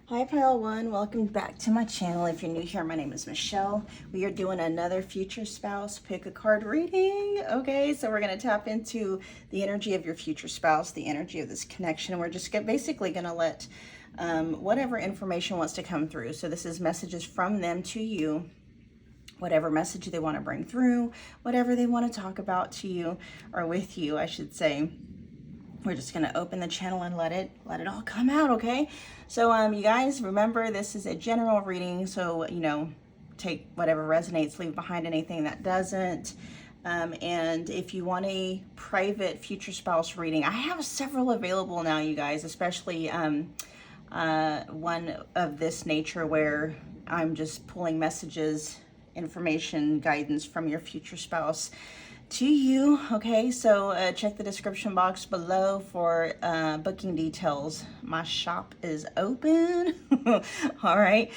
Hi Pile One, welcome back to my channel. If you're new here, my name is Michelle. We are doing another future spouse pick a card reading. Okay, so we're going to tap into the energy of your future spouse, the energy of this connection. We're just basically going to let whatever information wants to come through. So this is messages from them to you, whatever message they want to bring through, whatever they want to talk about to you, or with you, I should say. We're just going to open the channel and let it all come out, okay? So you guys, remember, this is a general reading, so take whatever resonates, leave behind anything that doesn't. And if you want a private future spouse reading, I have several available now, you guys, especially one of this nature where I'm just pulling messages, information, guidance from your future spouse to you. Okay, so check the description box below for booking details. My shop is open. All right.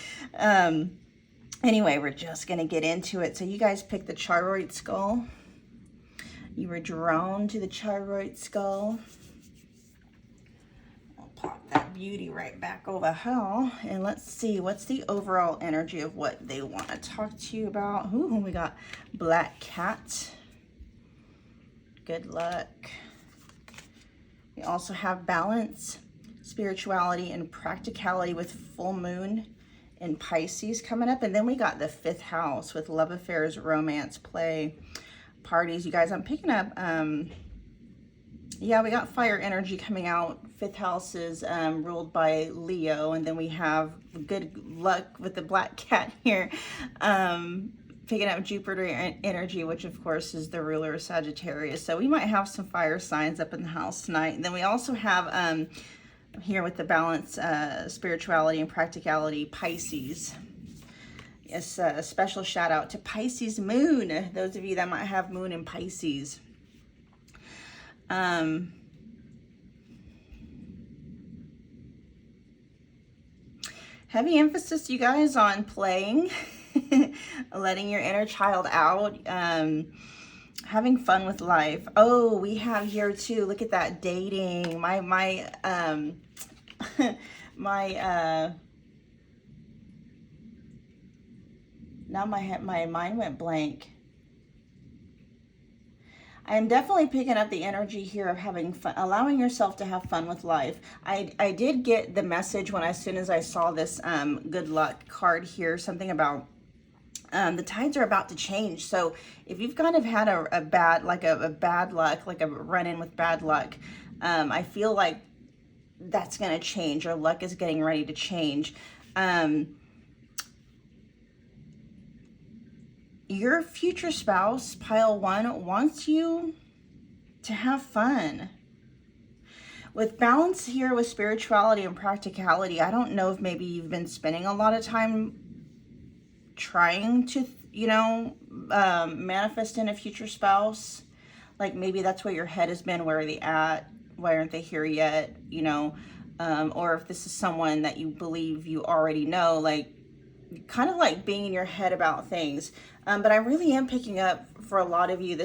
Anyway, we're just gonna get into it. So you guys picked the Charoite skull. You were drawn to the Charoite skull. I'll pop that beauty right back over here, and let's see what's the overall energy of what they want to talk to you about. Ooh, we got Black Cat. Good luck. We also have balance, spirituality, and practicality with full moon in Pisces coming up. And then we got the 5th house with love affairs, romance, play, parties. You guys, I'm picking up, yeah, we got fire energy coming out. 5th house is ruled by Leo. And then we have good luck with the Black Cat here. Picking up Jupiter energy, which of course is the ruler of Sagittarius. So we might have some fire signs up in the house tonight. And then we also have here with the balance, spirituality and practicality, Pisces. Yes, a special shout out to Pisces moon. Those of you that might have moon in Pisces. Heavy emphasis, you guys, on playing. Letting your inner child out, having fun with life. Oh, we have here too, look at that, dating. My now my mind went blank. I am definitely picking up the energy here of having fun, allowing yourself to have fun with life. I did get the message as soon as I saw this good luck card here, something about the tides are about to change. So if you've kind of had a bad luck, like a run-in with bad luck, I feel like that's going to change. Your luck is getting ready to change. Your future spouse, Pile One, wants you to have fun. With balance here, with spirituality and practicality, I don't know if maybe you've been spending a lot of time trying to, manifest in a future spouse. Like maybe that's where your head has been. Where are they at? Why aren't they here yet? Or if this is someone that you believe you already know, like kind of like being in your head about things. But I really am picking up for a lot of you,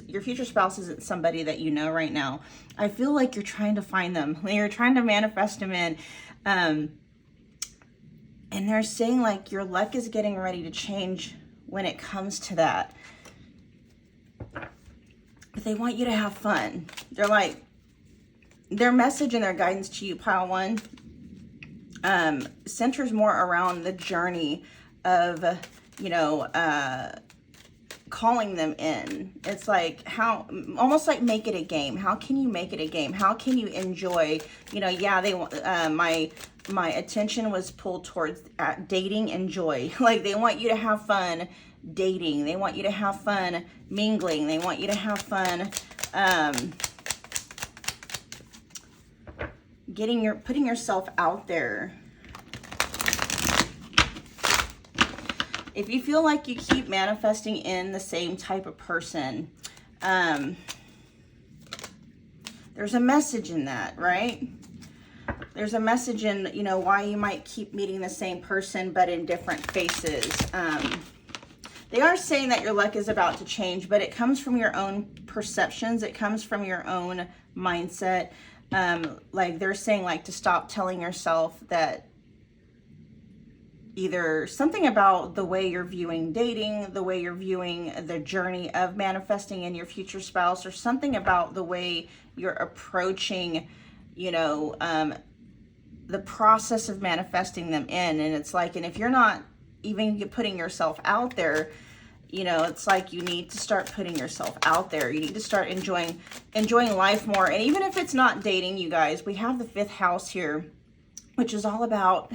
your future spouse isn't somebody that you know right now. I feel like you're trying to find them. You're trying to manifest them in. And they're saying like your luck is getting ready to change when it comes to that. But they want you to have fun. They're like, their message and their guidance to you, Pile One, centers more around the journey of, calling them in. It's like almost like make it a game. How can you make it a game? How can you enjoy, yeah, they want, my attention was pulled towards dating and joy. Like they want you to have fun dating. They want you to have fun mingling. They want you to have fun putting yourself out there. If you feel like you keep manifesting in the same type of person, there's a message in that, right? There's a message in, why you might keep meeting the same person, but in different faces. They are saying that your luck is about to change, but it comes from your own perceptions. It comes from your own mindset. Like they're saying, like, to stop telling yourself that either something about the way you're viewing dating, the way you're viewing the journey of manifesting in your future spouse, or something about the way you're approaching, you know, the process of manifesting them in. And it's like, and if you're not even putting yourself out there, you know, it's like you need to start putting yourself out there. You need to start enjoying life more. And even if it's not dating, you guys, we have the 5th house here, which is all about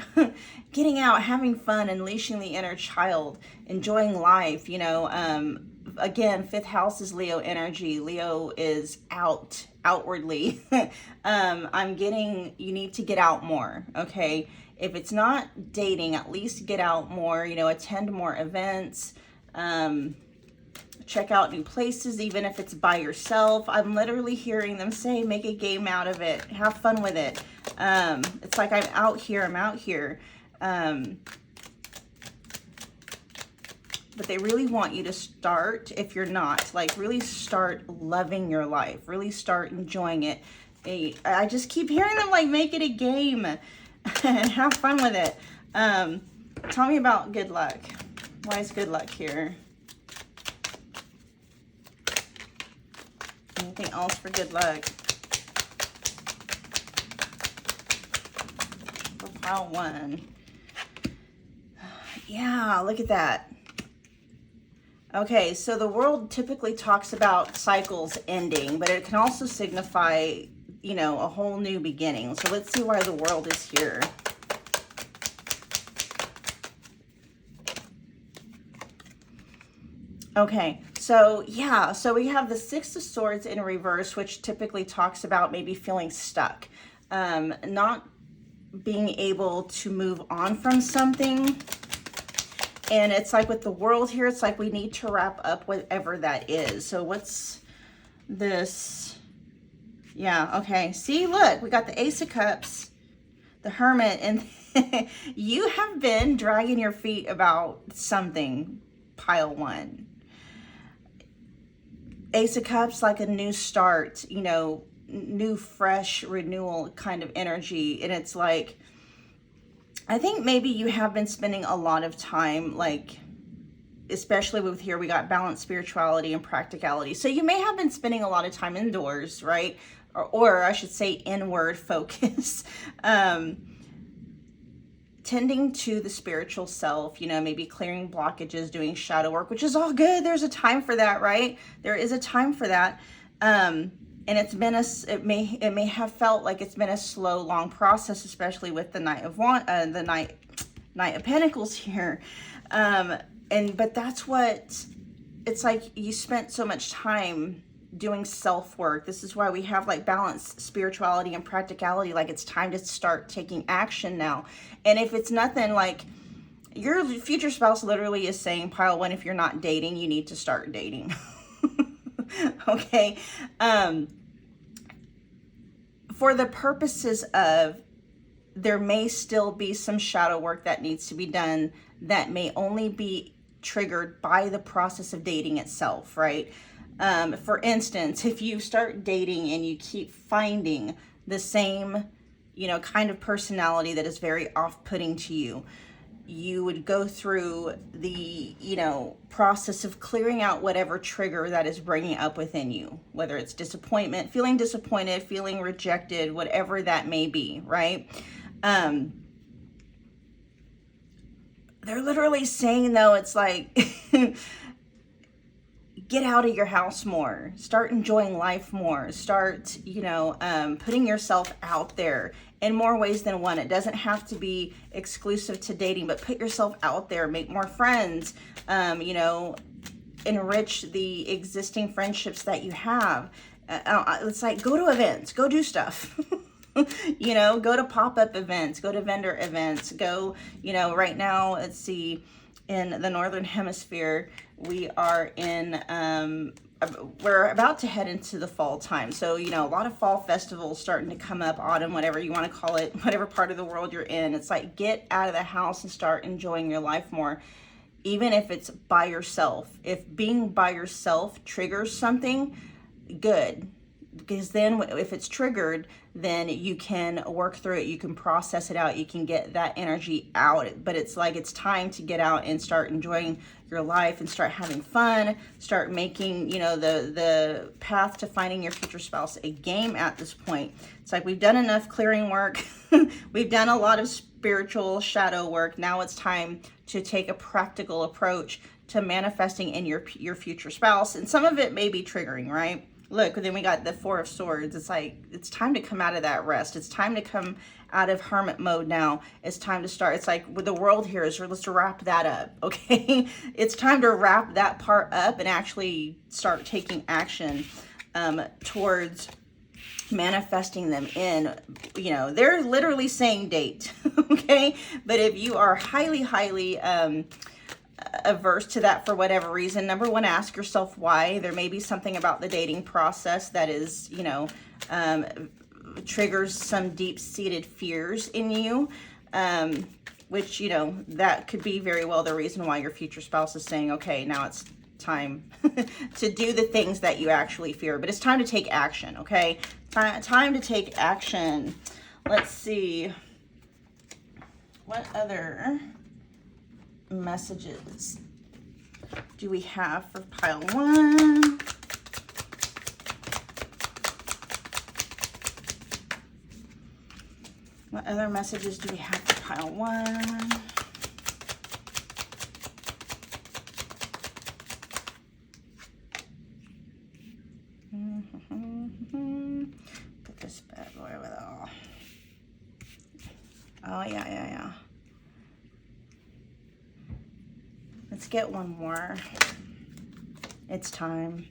getting out, having fun, unleashing the inner child, enjoying life. You know, again, 5th house is Leo energy. Leo is outwardly. I'm getting, you need to get out more, okay? If it's not dating, at least get out more, you know, attend more events, check out new places, even if it's by yourself. I'm literally hearing them say, make a game out of it, have fun with it. It's like, I'm out here. But they really want you to start, if you're not, like really start loving your life, really start enjoying it. I just keep hearing them like, make it a game and have fun with it. Tell me about good luck. Why is good luck here? Anything else for good luck? For pile 1. Yeah, look at that. Okay, so the world typically talks about cycles ending, but it can also signify, you know, a whole new beginning. So let's see why the world is here. Okay, so yeah, so we have the 6 of Swords in reverse, which typically talks about maybe feeling stuck, not being able to move on from something. And it's like with the world here, it's like we need to wrap up whatever that is. So what's this? Yeah, okay. See, look, we got the Ace of Cups, the Hermit, and you have been dragging your feet about something, pile 1. Ace of Cups, like a new start, you know, new, fresh, renewal kind of energy. And it's like, I think maybe you have been spending a lot of time, like, especially with here, we got balance, spirituality, and practicality. So you may have been spending a lot of time indoors, right? Or I should say inward focus, tending to the spiritual self, you know, maybe clearing blockages, doing shadow work, which is all good. There's a time for that, right? There is a time for that. And it's been it may have felt like it's been a slow, long process, especially with the Knight of Pentacles here. But that's what it's like. You spent so much time doing self-work. This is why we have like balance, spirituality, and practicality. Like, it's time to start taking action now. And if it's nothing, like, your future spouse literally is saying, pile 1, if you're not dating, you need to start dating. Okay. For the purposes of, there may still be some shadow work that needs to be done that may only be triggered by the process of dating itself, right? For instance, if you start dating and you keep finding the same, you know, kind of personality that is very off-putting to you, you would go through the, you know, process of clearing out whatever trigger that is bringing up within you, whether it's disappointment, feeling disappointed, feeling rejected, whatever that may be, right? They're literally saying, though, it's like, get out of your house more, start enjoying life more, start, you know, putting yourself out there in more ways than one. It doesn't have to be exclusive to dating, but put yourself out there, make more friends, you know, enrich the existing friendships that you have. It's like, go to events, go do stuff. You know, go to pop-up events, go to vendor events, go, you know, right now, let's see, in the Northern Hemisphere, we are in, we're about to head into the fall time. So, you know, a lot of fall festivals starting to come up, autumn, whatever you want to call it, whatever part of the world you're in. It's like, get out of the house and start enjoying your life more, even if it's by yourself. If being by yourself triggers something, good. because then if it's triggered, then you can work through it, you can process it out, you can get that energy out. But it's like it's time to get out and start enjoying your life and start having fun, start making, you know, the path to finding your future spouse a game at this point. It's like we've done enough clearing work. We've done a lot of spiritual shadow work. Now it's time to take a practical approach to manifesting in your future spouse. And some of it may be triggering, right? Look, then we got the Four of Swords. It's like, it's time to come out of that rest. It's time to come out of hermit mode now. It's time to start. It's like with the world here is, let's wrap that up, okay? It's time to wrap that part up and actually start taking action towards manifesting them in. You know, they're literally saying date, okay? But if you are highly averse to that for whatever reason, number one, ask yourself why. There may be something about the dating process that is, you know, triggers some deep-seated fears in you, which, you know, that could be very well the reason why your future spouse is saying, okay, now it's time to do the things that you actually fear. But it's time to take action, okay? Time to take action. Let's see. What other messages do we have for pile one? What other messages do we have for pile one? Put this bad boy with all. Oh, yeah. Let's get one more. It's time.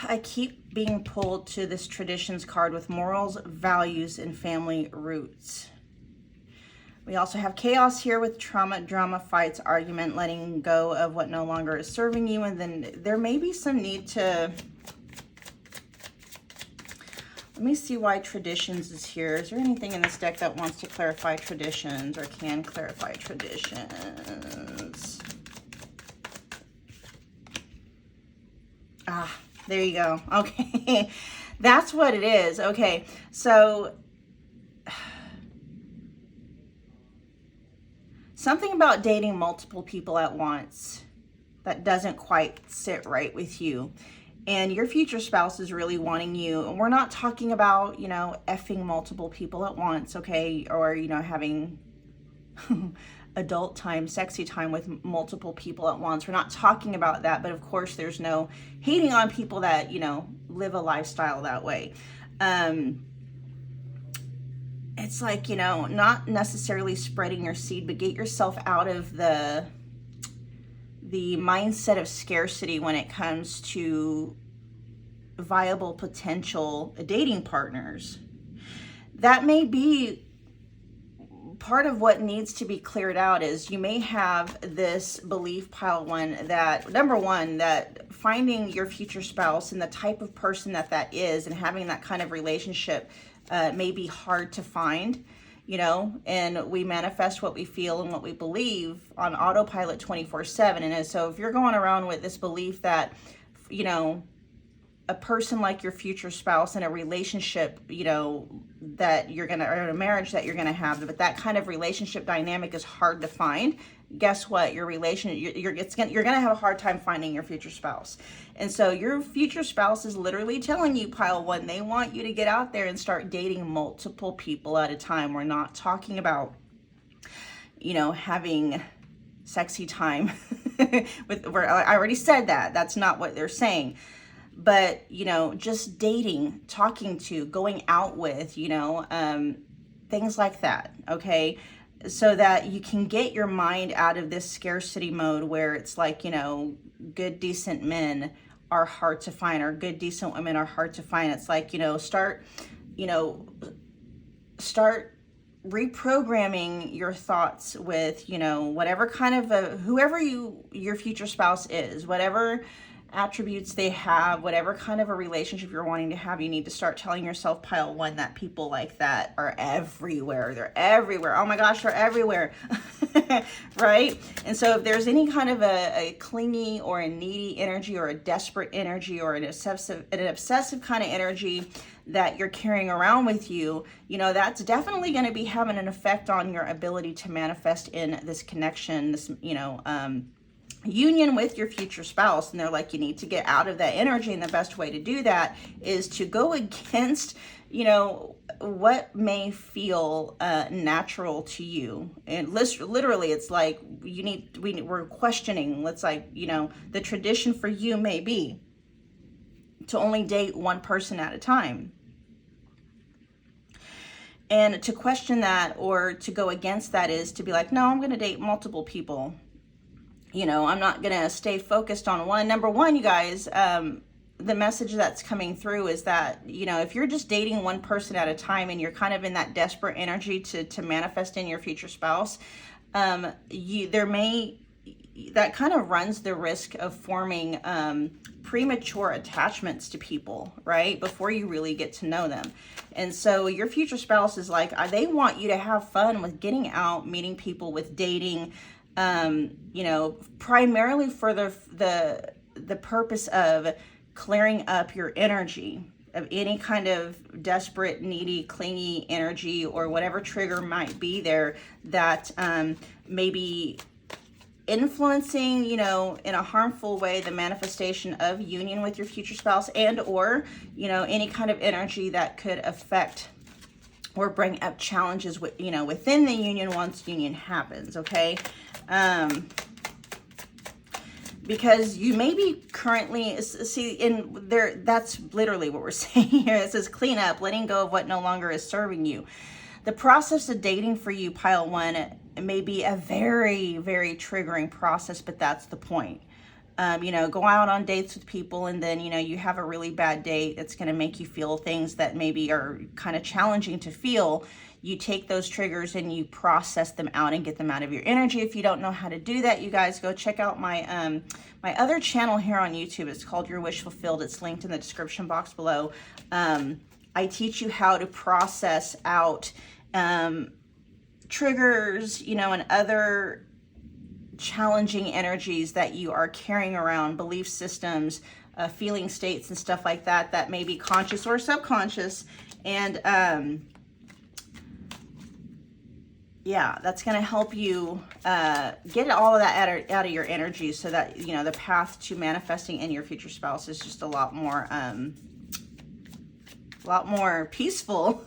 I keep being pulled to this traditions card with morals, values, and family roots. We also have chaos here with trauma, drama, fights, argument, letting go of what no longer is serving you. And then there may be some need to... Let me see why traditions is here. Is there anything in this deck that wants to clarify traditions or can clarify traditions? Ah, there you go. Okay. That's what it is. Okay. So something about dating multiple people at once that doesn't quite sit right with you. And your future spouse is really wanting you. And we're not talking about, you know, effing multiple people at once, okay? Or, you know, having adult time, sexy time with multiple people at once. We're not talking about that. But of course, there's no hating on people that, you know, live a lifestyle that way. It's like, you know, not necessarily spreading your seed, but get yourself out of the mindset of scarcity when it comes to viable potential dating partners. That may be part of what needs to be cleared out. Is you may have this belief, pile one, that number one, that finding your future spouse and the type of person that is and having that kind of relationship may be hard to find. You know, and we manifest what we feel and what we believe on autopilot 24/7. And so if you're going around with this belief that, you know, a person like your future spouse in a relationship, you know, that you're going to, or in a marriage that you're going to have, but that kind of relationship dynamic is hard to find, guess what? Your relation, you're going to have a hard time finding your future spouse. And so your future spouse is literally telling you, pile one, they want you to get out there and start dating multiple people at a time. We're not talking about, you know, having sexy time with, where I already said that. That's not what they're saying. But, you know, just dating, talking to, going out with, you know, things like that, okay? So that you can get your mind out of this scarcity mode where it's like, you know, good, decent men are hard to find, or good, decent women are hard to find. It's like, you know, start reprogramming your thoughts with, you know, whatever kind of whoever your future spouse is, whatever attributes they have, whatever kind of a relationship you're wanting to have, you need to start telling yourself, pile one, that people like that are everywhere. They're everywhere. Oh my gosh, they're everywhere. Right? And so if there's any kind of a clingy or a needy energy or a desperate energy or an obsessive kind of energy that you're carrying around with you, you know, that's definitely going to be having an effect on your ability to manifest in this connection, this, you know, union with your future spouse. And they're like, you need to get out of that energy, and the best way to do that is to go against, you know, what may feel natural to you. And literally, it's like we're questioning. Let's, like, you know, the tradition for you may be to only date one person at a time. And to question that or to go against that is to be like, no, I'm going to date multiple people. You know, I'm not going to stay focused on one. Number one, you guys, the message that's coming through is that, you know, if you're just dating one person at a time and you're kind of in that desperate energy to manifest in your future spouse, that kind of runs the risk of forming premature attachments to people, right? Before you really get to know them. And so your future spouse is like, they want you to have fun with getting out, meeting people, with dating, you know, primarily for the purpose of clearing up your energy of any kind of desperate, needy, clingy energy or whatever trigger might be there that maybe influencing, you know, in a harmful way, the manifestation of union with your future spouse, and or, you know, any kind of energy that could affect or bring up challenges with, you know, within the union once union happens. Okay. Because you may be currently, see, in there, that's literally what we're saying here. It says clean up, letting go of what no longer is serving you. The process of dating for you, pile one, may be a very, very triggering process, but that's the point. You know, go out on dates with people, and then, you know, you have a really bad date that's going to make you feel things that maybe are kind of challenging to feel. You take those triggers and you process them out and get them out of your energy. If you don't know how to do that, you guys go check out my my other channel here on YouTube. It's called Your Wish Fulfilled. It's linked in the description box below. I teach you how to process out triggers, you know, and other challenging energies that you are carrying around, belief systems, feeling states and stuff like that, that may be conscious or subconscious. And yeah, that's going to help you get all of that out of your energy, so that, you know, the path to manifesting in your future spouse is just a lot more peaceful.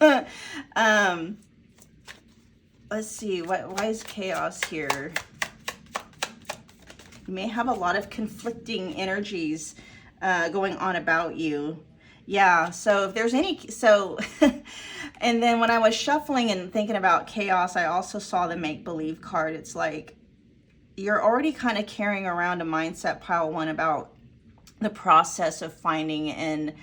Let's see, why is chaos here? You may have a lot of conflicting energies going on about you. Yeah, so if there's any, and then when I was shuffling and thinking about chaos, I also saw the make-believe card. It's like you're already kind of carrying around a mindset, pile one, about the process of finding and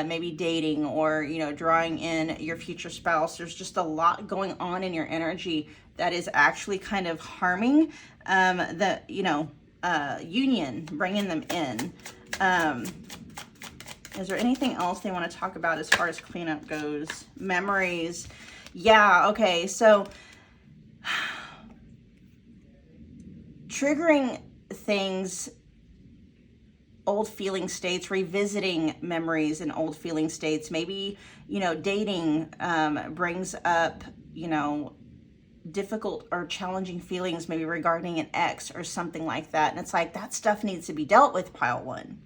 maybe dating, or, you know, drawing in your future spouse. There's just a lot going on in your energy that is actually kind of harming the, you know, union, bringing them in. Is there anything else they want to talk about as far as cleanup goes? Memories. Yeah, okay, so triggering things, old feeling states, revisiting memories and old feeling states. Maybe, you know, dating brings up, you know, difficult or challenging feelings, maybe regarding an ex or something like that. And it's like, that stuff needs to be dealt with, pile one.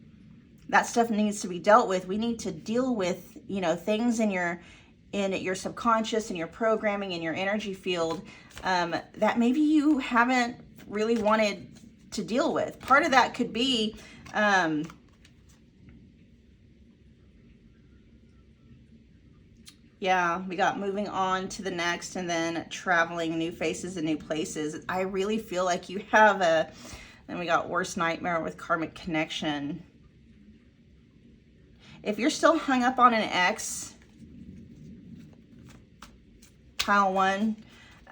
That stuff needs to be dealt with. We need to deal with, you know, things in your subconscious and your programming in your energy field that maybe you haven't really wanted to deal with. Part of that could be yeah, we got moving on to the next, and then traveling, new faces and new places. I really feel like you have then we got worst nightmare with karmic connection. If you're still hung up on an ex, pile one,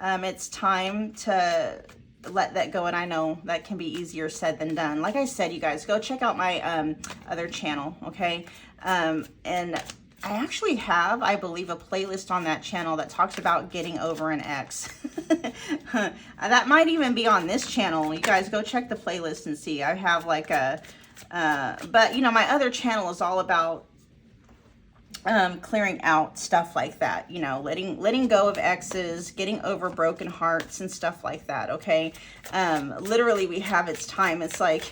it's time to let that go, and I know that can be easier said than done. Like I said, you guys, go check out my other channel, okay? And I actually have, I believe, a playlist on that channel that talks about getting over an ex. That might even be on this channel. You guys go check the playlist and see. I have like a, but you know, my other channel is all about clearing out stuff like that, you know, letting go of exes, getting over broken hearts and stuff like that. Okay. Literally we have its time. It's like,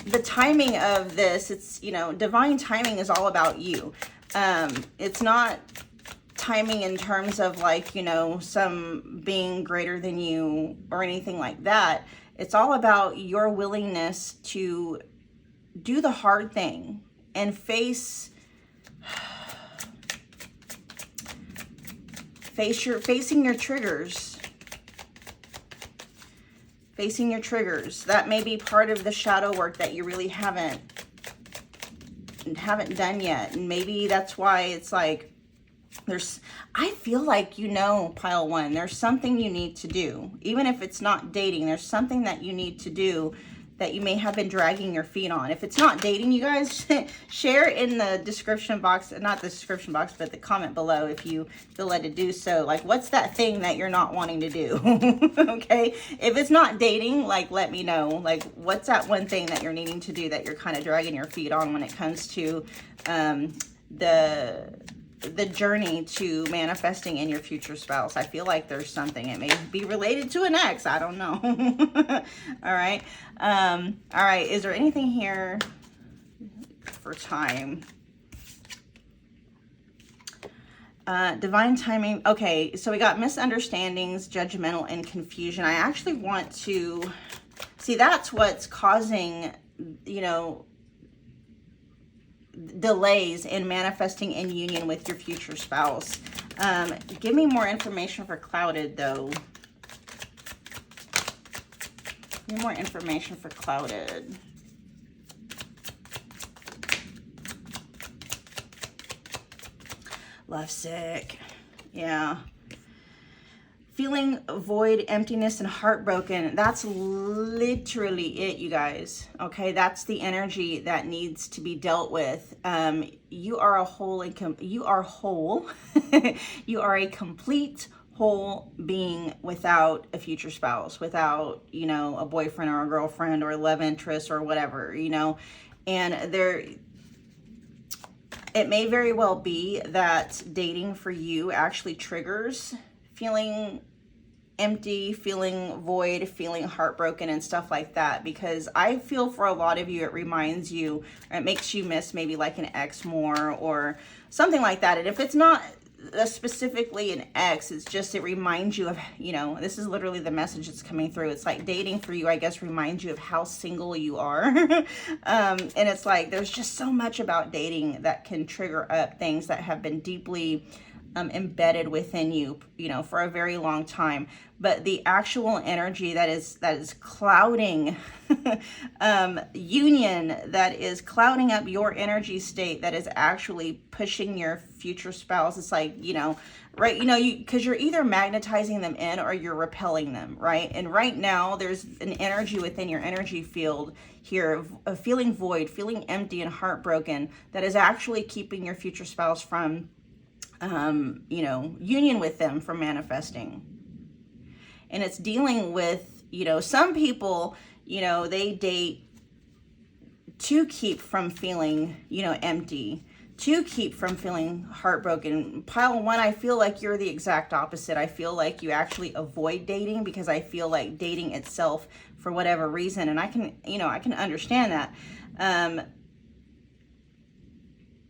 the timing of this, it's, you know, divine timing is all about you. It's not timing in terms of like, you know, some being greater than you or anything like that. It's all about your willingness to do the hard thing and facing your triggers. Facing your triggers. That may be part of the shadow work that you really haven't done yet. And maybe that's why it's like I feel like, you know, pile one, there's something you need to do. Even if it's not dating, there's something that you need to do that you may have been dragging your feet on. If it's not dating, you guys, share in the description box, not the description box, but the comment below if you feel led to do so. Like, what's that thing that you're not wanting to do? Okay? If it's not dating, like, let me know. Like, what's that one thing that you're needing to do that you're kind of dragging your feet on when it comes to the journey to manifesting in your future spouse? I feel like there's something. It may be related to an ex. I don't know. All right. All right. Is there anything here for time? Divine timing. Okay. So we got misunderstandings, judgmental, and confusion. I actually want to see, that's what's causing, you know, delays in manifesting in union with your future spouse. Give me more information for clouded, though. Give me more information for clouded. Lovesick. Yeah. Feeling void, emptiness, and heartbroken. That's literally it, you guys. Okay, that's the energy that needs to be dealt with. You are a whole, you are whole. You are a complete whole being without a future spouse, without, you know, a boyfriend or a girlfriend or a love interest or whatever, you know. And it may very well be that dating for you actually triggers feeling empty, feeling void, feeling heartbroken and stuff like that, because I feel for a lot of you it reminds you, or it makes you miss maybe like an ex more or something like that. And if it's not specifically an ex, it's just, it reminds you of, you know, this is literally the message that's coming through. It's like dating for you, I guess, reminds you of how single you are. And it's like there's just so much about dating that can trigger up things that have been deeply embedded within you, you know, for a very long time. But the actual energy that is clouding union, that is clouding up your energy state, that is actually pushing your future spouse. It's like, you know, right, you know, because you're either magnetizing them in or you're repelling them, right? And right now there's an energy within your energy field here of feeling void, feeling empty and heartbroken, that is actually keeping your future spouse from you know, union with them, from manifesting. And it's dealing with, you know, some people, you know, they date to keep from feeling, you know, empty, to keep from feeling heartbroken. Pile one, I feel like you're the exact opposite. I feel like you actually avoid dating because I feel like dating itself, for whatever reason, and I can, you know, I can understand that,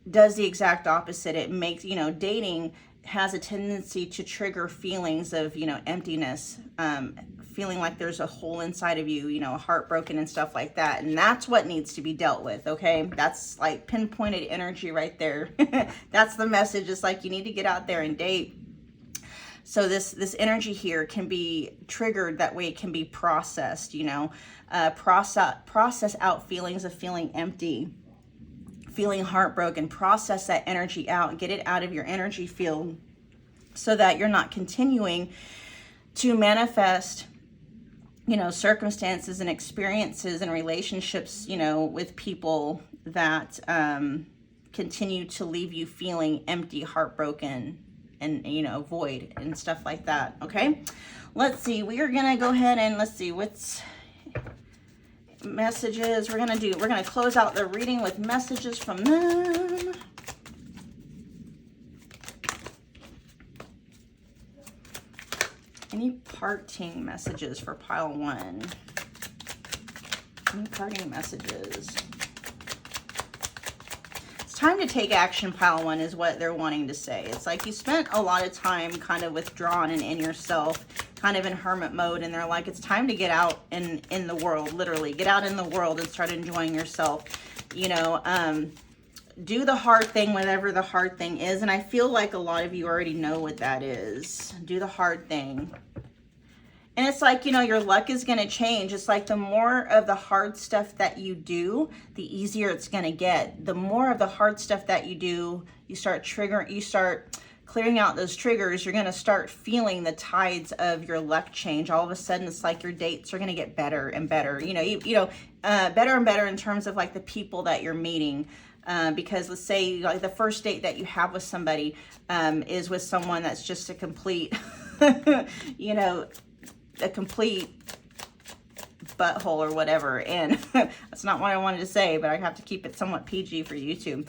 does the exact opposite. It makes, you know, dating has a tendency to trigger feelings of, you know, emptiness, feeling like there's a hole inside of you, you know, heartbroken and stuff like that. And that's what needs to be dealt with, okay? That's like pinpointed energy right there. That's the message. It's like you need to get out there and date. So this energy here can be triggered, that way it can be processed, you know, process out feelings of feeling empty, feeling heartbroken, process that energy out, get it out of your energy field, so that you're not continuing to manifest, you know, circumstances and experiences and relationships, you know, with people that continue to leave you feeling empty, heartbroken, and, you know, void and stuff like that. Okay, let's see. We are gonna go ahead and let's see what's messages we're gonna close out the reading with messages from them. Any parting messages for pile 1? Any parting messages? It's time to take action, pile 1, is what they're wanting to say. It's like you spent a lot of time kind of withdrawn and in yourself, kind of in hermit mode, and they're like, it's time to get out in the world, literally. Get out in the world and start enjoying yourself. You know, do the hard thing, whatever the hard thing is. And I feel like a lot of you already know what that is. Do the hard thing. And it's like, you know, your luck is going to change. It's like the more of the hard stuff that you do, the easier it's going to get. The more of the hard stuff that you do, you start clearing out those triggers, you're going to start feeling the tides of your luck change. All of a sudden, it's like your dates are going to get better and better. You know, better and better in terms of like the people that you're meeting. Because let's say like the first date that you have with somebody is with someone that's just a complete, you know, a complete butthole or whatever. And that's not what I wanted to say, but I have to keep it somewhat PG for YouTube.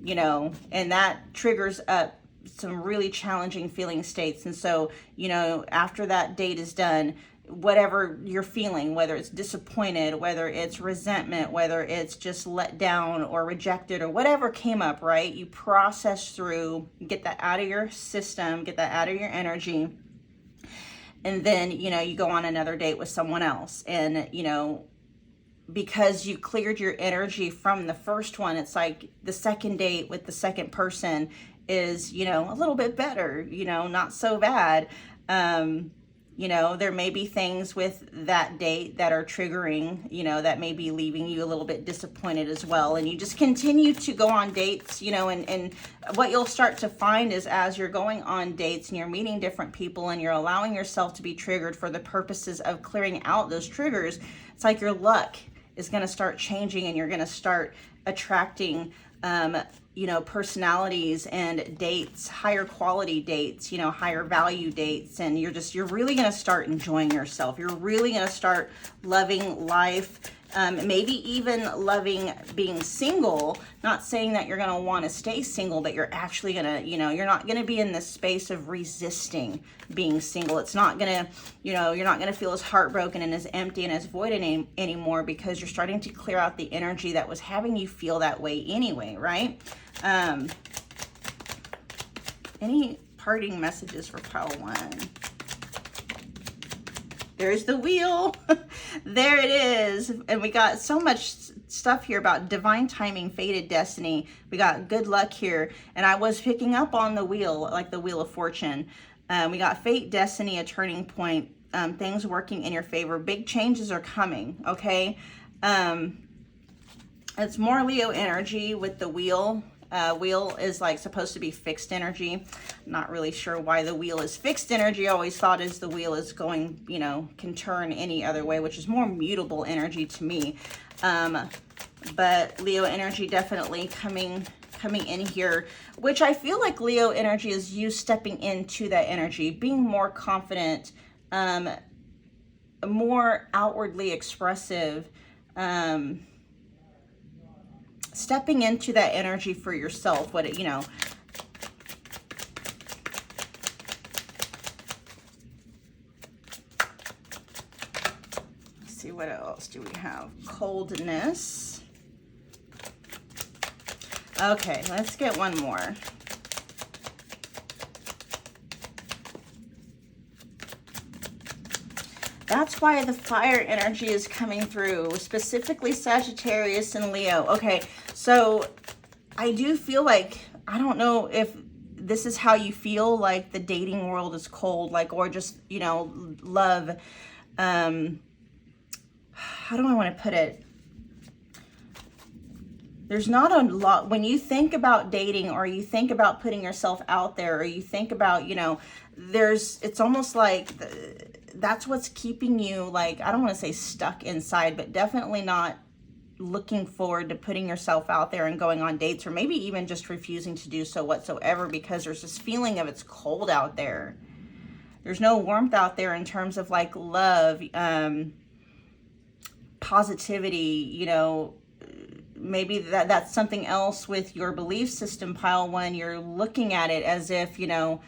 You know, and that triggers up some really challenging feeling states. And so, you know, after that date is done, whatever you're feeling, whether it's disappointed, whether it's resentment, whether it's just let down or rejected or whatever came up, right? You process through, get that out of your system, get that out of your energy. And then, you know, you go on another date with someone else. And, you know, because you cleared your energy from the first one, it's like the second date with the second person is, you know, a little bit better, you know, not so bad. You know, there may be things with that date that are triggering, you know, that may be leaving you a little bit disappointed as well. And you just continue to go on dates, you know, and what you'll start to find is as you're going on dates and you're meeting different people and you're allowing yourself to be triggered for the purposes of clearing out those triggers, it's like your luck is going to start changing and you're going to start attracting, you know, personalities and dates, higher quality dates, you know, higher value dates. And you're really going to start enjoying yourself. You're really going to start loving life. Maybe even loving being single, not saying that you're going to want to stay single, but you're actually going to, you know, you're not going to be in this space of resisting being single. It's not going to, you know, you're not going to feel as heartbroken and as empty and as void anymore because you're starting to clear out the energy that was having you feel that way anyway, right? Any parting messages for pile 1? There's the wheel. There it is. And we got so much stuff here about divine timing, fated destiny. We got good luck here. And I was picking up on the wheel, like the Wheel of Fortune. We got fate, destiny, a turning point, things working in your favor. Big changes are coming, okay? It's more Leo energy with the wheel. Wheel is like supposed to be fixed energy. Not really sure why the wheel is fixed energy. I always thought as the wheel is going, you know, can turn any other way, which is more mutable energy to me. But Leo energy definitely coming in here, which I feel like Leo energy is you stepping into that energy, being more confident, more outwardly expressive, stepping into that energy for yourself. What it, you know, let's see, what else do we have? Coldness. Okay, let's get one more. That's why the fire energy is coming through, specifically Sagittarius and Leo. Okay, so I do feel like, I don't know if this is how you feel, like the dating world is cold, like, or just, you know, love. How do I want to put it? There's not a lot, when you think about dating, or you think about putting yourself out there, or you think about, you know, it's almost like that's what's keeping you, like, I don't want to say stuck inside, but definitely not looking forward to putting yourself out there and going on dates, or maybe even just refusing to do so whatsoever, because there's this feeling of it's cold out there. There's no warmth out there in terms of like love, positivity, you know. Maybe that's something else with your belief system, pile one. You're looking at it as if, you know,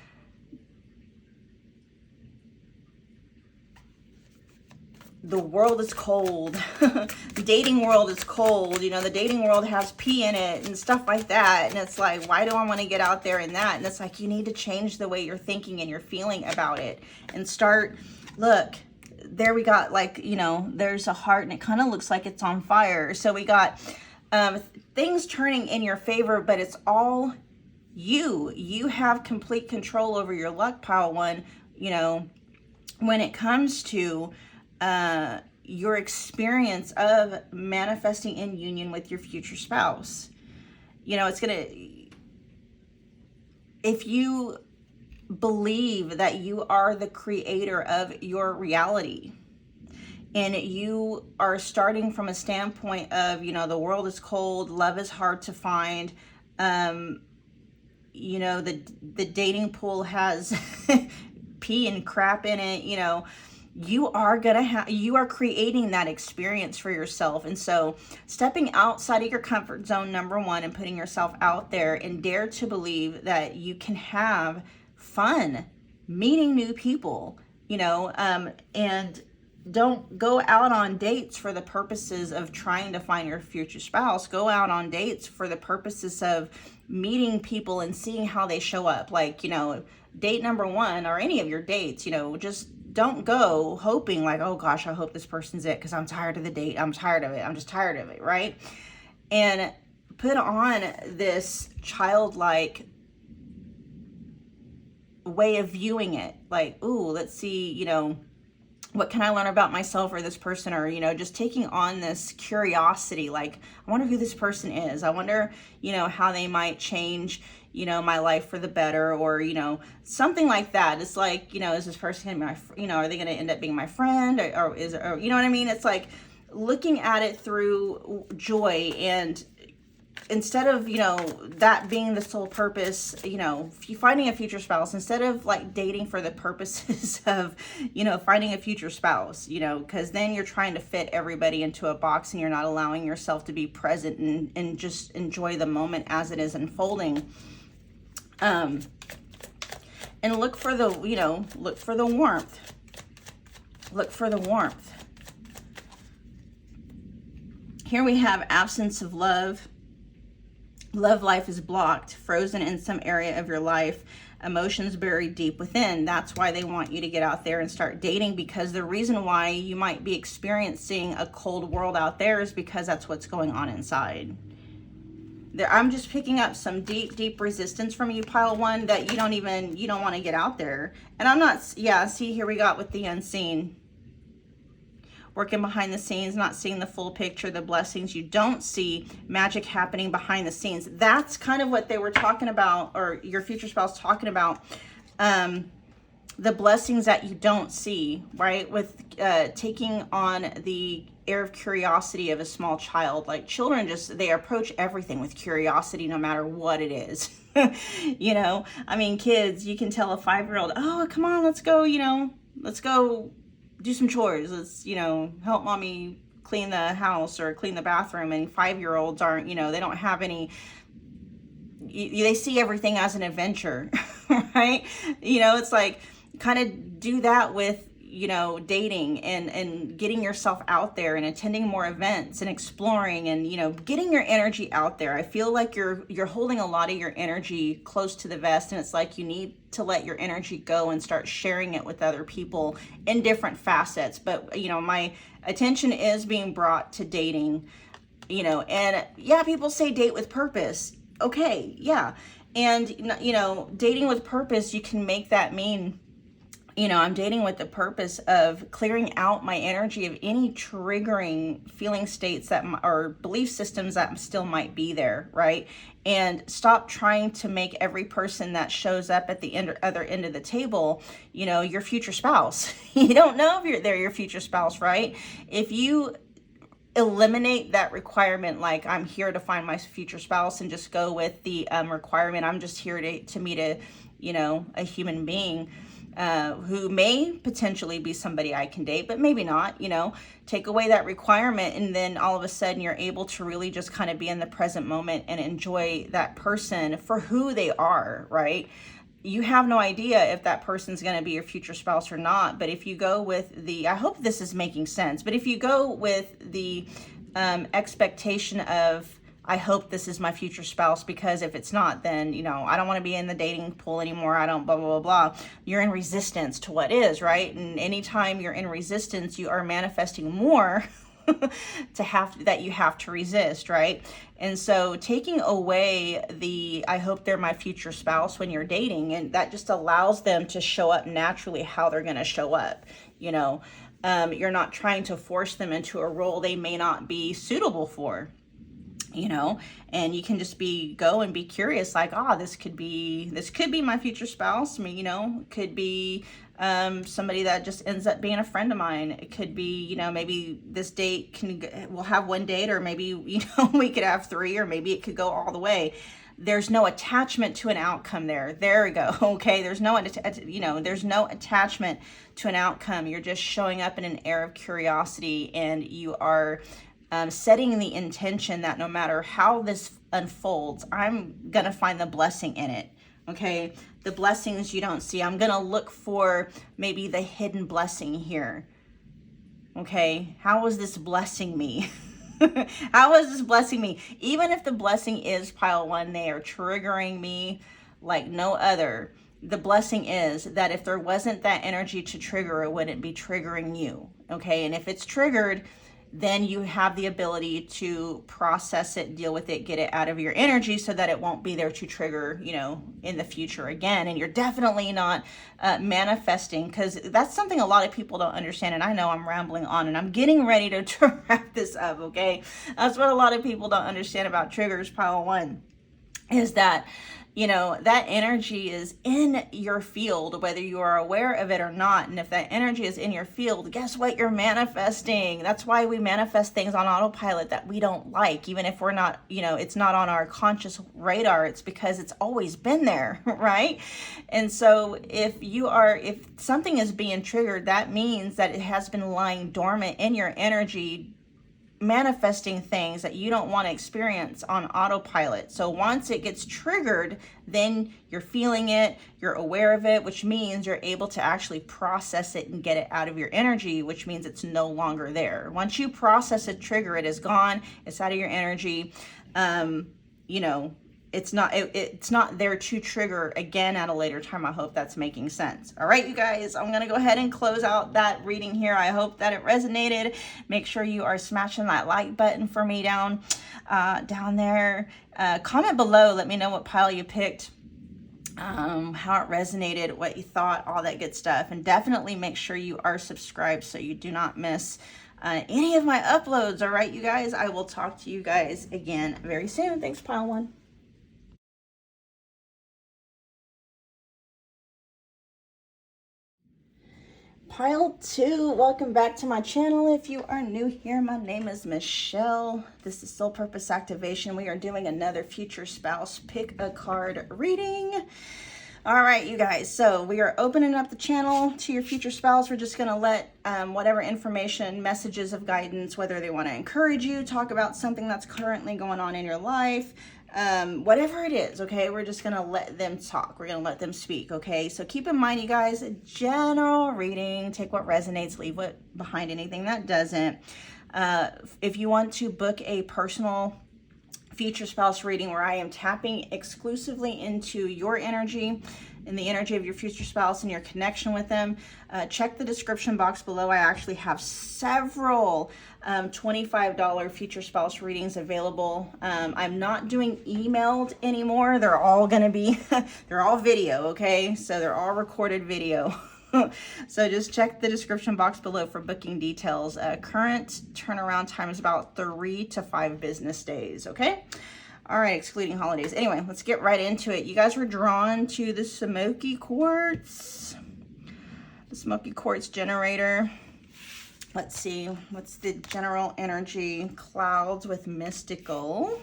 the world is cold. The dating world is cold. You know, the dating world has pee in it and stuff like that. And it's like, why do I want to get out there in that? And it's like, you need to change the way you're thinking and you're feeling about it, and start, look, there we got, like, you know, there's a heart and it kind of looks like it's on fire. So we got things turning in your favor, but it's all you. You have complete control over your luck, pile one, you know, when it comes to your experience of manifesting in union with your future spouse. You know, it's gonna, if you believe that you are the creator of your reality, and you are starting from a standpoint of, you know, the world is cold, love is hard to find, you know, the dating pool has pee and crap in it, you know, you are creating that experience for yourself. And so stepping outside of your comfort zone, number one, and putting yourself out there, and dare to believe that you can have fun meeting new people, you know, and don't go out on dates for the purposes of trying to find your future spouse. Go out on dates for the purposes of meeting people and seeing how they show up. Like, you know, date number one, or any of your dates, you know, just don't go hoping like, oh gosh, I hope this person's it, because I'm tired of the date. I'm tired of it. I'm just tired of it, right? And put on this childlike way of viewing it. Like, ooh, let's see, you know, what can I learn about myself or this person? Or, you know, just taking on this curiosity, like, I wonder who this person is. I wonder, you know, how they might change, you know, my life for the better, or, you know, something like that. It's like, you know, is this person gonna be my, you know, are they going to end up being my friend, or you know what I mean? It's like looking at it through joy, and instead of, you know, that being the sole purpose, you know, you finding a future spouse, instead of like dating for the purposes of, you know, finding a future spouse, you know, because then you're trying to fit everybody into a box, and you're not allowing yourself to be present and just enjoy the moment as it is unfolding. And look for the, you know, look for the warmth. Look for the warmth. Here we have absence of love. Love life is blocked, frozen in some area of your life, emotions buried deep within. That's why they want you to get out there and start dating, because the reason why you might be experiencing a cold world out there is because that's what's going on inside. I'm just picking up some deep resistance from you, pile one, that you don't want to get out there. And I'm not, yeah, see, here we got with the unseen. Working behind the scenes, not seeing the full picture, the blessings. You don't see magic happening behind the scenes. That's kind of what they were talking about, or your future spouse talking about, the blessings that you don't see, right? With taking on the air of curiosity of a small child. Like, children just, they approach everything with curiosity no matter what it is. You know, I mean, kids, you can tell a 5-year-old, oh, come on, let's go, you know, let's go do some chores. Let's, you know, help mommy clean the house or clean the bathroom. And 5-year-olds aren't, you know, they don't have any, they see everything as an adventure, right? You know, it's like, kind of do that with, you know, dating and getting yourself out there and attending more events and exploring and, you know, getting your energy out there. I feel like you're holding a lot of your energy close to the vest, and it's like you need to let your energy go and start sharing it with other people in different facets. But, you know, my attention is being brought to dating, you know, and yeah, people say date with purpose. Okay, yeah. And, you know, dating with purpose, you can make that mean you know, I'm dating with the purpose of clearing out my energy of any triggering feeling states that or belief systems that still might be there, right? And stop trying to make every person that shows up at the other end of the table, you know, your future spouse. You don't know if they're your future spouse, right? If you eliminate that requirement, like I'm here to find my future spouse, and just go with the requirement, I'm just here to meet a, you know, a human being who may potentially be somebody I can date, but maybe not, you know, take away that requirement. And then all of a sudden you're able to really just kind of be in the present moment and enjoy that person for who they are, right? You have no idea if that person's going to be your future spouse or not. But if you go with the, I hope this is making sense, but if you go with the expectation of, I hope this is my future spouse, because if it's not, then, you know, I don't want to be in the dating pool anymore. I don't blah, blah, blah, blah. You're in resistance to what is, right? And anytime you're in resistance, you are manifesting more that you have to resist, right? And so taking away the, I hope they're my future spouse when you're dating, and that just allows them to show up naturally how they're going to show up, you know. You're not trying to force them into a role they may not be suitable for, you know, and you can just go and be curious, like, this could be my future spouse. I mean, you know, it could be somebody that just ends up being a friend of mine. It could be, you know, maybe this date we'll have one date, or maybe, you know, we could have three, or maybe it could go all the way. There's no attachment to an outcome there. There we go. Okay. There's no attachment to an outcome. You're just showing up in an air of curiosity, and you are setting the intention that no matter how this unfolds, I'm going to find the blessing in it. Okay. The blessings you don't see. I'm going to look for maybe the hidden blessing here. Okay. How is this blessing me? How is this blessing me? Even if the blessing is pile one, they are triggering me like no other. The blessing is that if there wasn't that energy to trigger, it wouldn't be triggering you. Okay. And if it's triggered, then you have the ability to process it, deal with it, get it out of your energy so that it won't be there to trigger, you know, in the future again. And you're definitely not manifesting, because that's something a lot of people don't understand. And I know I'm rambling on, and I'm getting ready to wrap this up, okay? That's what a lot of people don't understand about triggers, pile one, is that, you know, that energy is in your field, whether you are aware of it or not. And if that energy is in your field, guess what? You're manifesting. That's why we manifest things on autopilot that we don't like, even if we're not, you know, it's not on our conscious radar. It's because it's always been there, right? And so if something is being triggered, that means that it has been lying dormant in your energy, manifesting things that you don't want to experience on autopilot. So once it gets triggered, then you're feeling it, you're aware of it, which means you're able to actually process it and get it out of your energy, which means it's no longer there. Once you process it, trigger, it is gone, it's out of your energy. You know, it's not there to trigger again at a later time. I hope that's making sense. All right, you guys, I'm going to go ahead and close out that reading here. I hope that it resonated. Make sure you are smashing that like button for me down there. Comment below. Let me know what pile you picked, how it resonated, what you thought, all that good stuff. And definitely make sure you are subscribed so you do not miss any of my uploads. All right, you guys, I will talk to you guys again very soon. Thanks, pile one. Pile two, welcome back to my channel. If you are new here, my name is Michelle. This is Soul Purpose Activation. We are doing another future spouse pick a card reading. All right, you guys, so we are opening up the channel to your future spouse. We're just going to let whatever information, messages of guidance, whether they want to encourage you, talk about something that's currently going on in your life, whatever it is, okay, we're just going to let them talk. We're going to let them speak, okay? So keep in mind, you guys, a general reading. Take what resonates, leave what behind anything that doesn't. If you want to book a personal future spouse reading where I am tapping exclusively into your energy and the energy of your future spouse and your connection with them, check the description box below. I actually have several $25 future spouse readings available. I'm not doing emailed anymore. They're all going to be, they're all video, okay? So they're all recorded video. So just check the description box below for booking details. Current turnaround time is about 3 to 5 business days, okay? All right, excluding holidays. Anyway, let's get right into it. You guys were drawn to the Smokey Quartz. The Smokey Quartz generator. Let's see, what's the general energy? Clouds with mystical.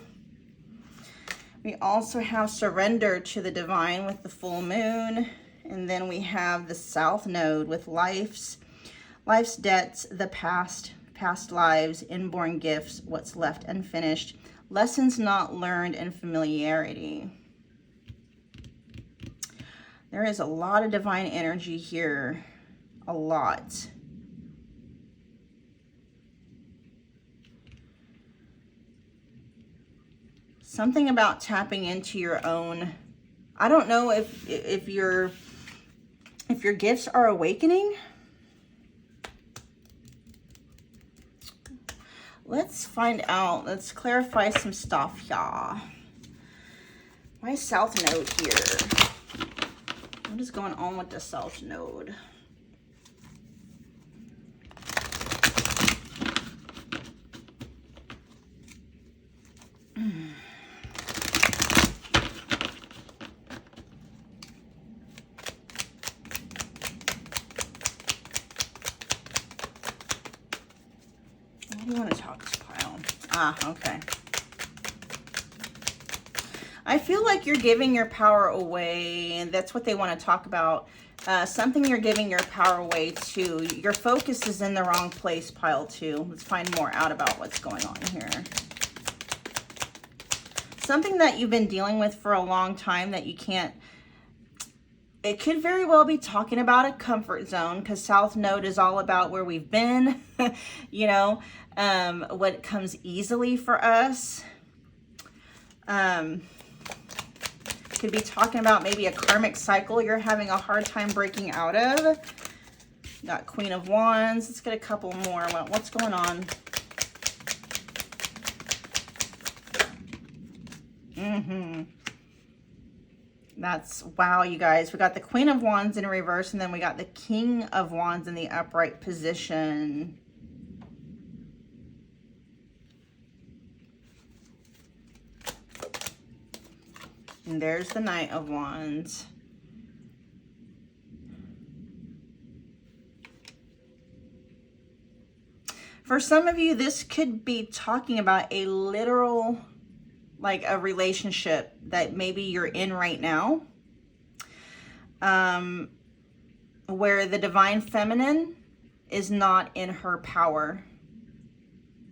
We also have surrender to the divine with the full moon. And then we have the South Node with life's debts, the past lives, inborn gifts, what's left unfinished, lessons not learned, and familiarity. There is a lot of divine energy here, a lot. Something about tapping into your own, I don't know if your gifts are awakening. Let's find out. Let's clarify some stuff, y'all. My South Node here. What is going on with the South Node? What do you want to talk to pile? Ah, okay. I feel like you're giving your power away, and that's what they want to talk about. Something you're giving your power away to. Your focus is in the wrong place, pile 2. Let's find more out about what's going on here. Something that you've been dealing with for a long time that you can't. It could very well be talking about a comfort zone, because South Node is all about where we've been, you know, what comes easily for us. Could be talking about maybe a karmic cycle you're having a hard time breaking out of. Got Queen of Wands. Let's get a couple more. What's going on? That's, wow, you guys. We got the Queen of Wands in reverse, and then we got the King of Wands in the upright position. And there's the Knight of Wands. For some of you, this could be talking about a literal, like a relationship that maybe you're in right now, where the divine feminine is not in her power.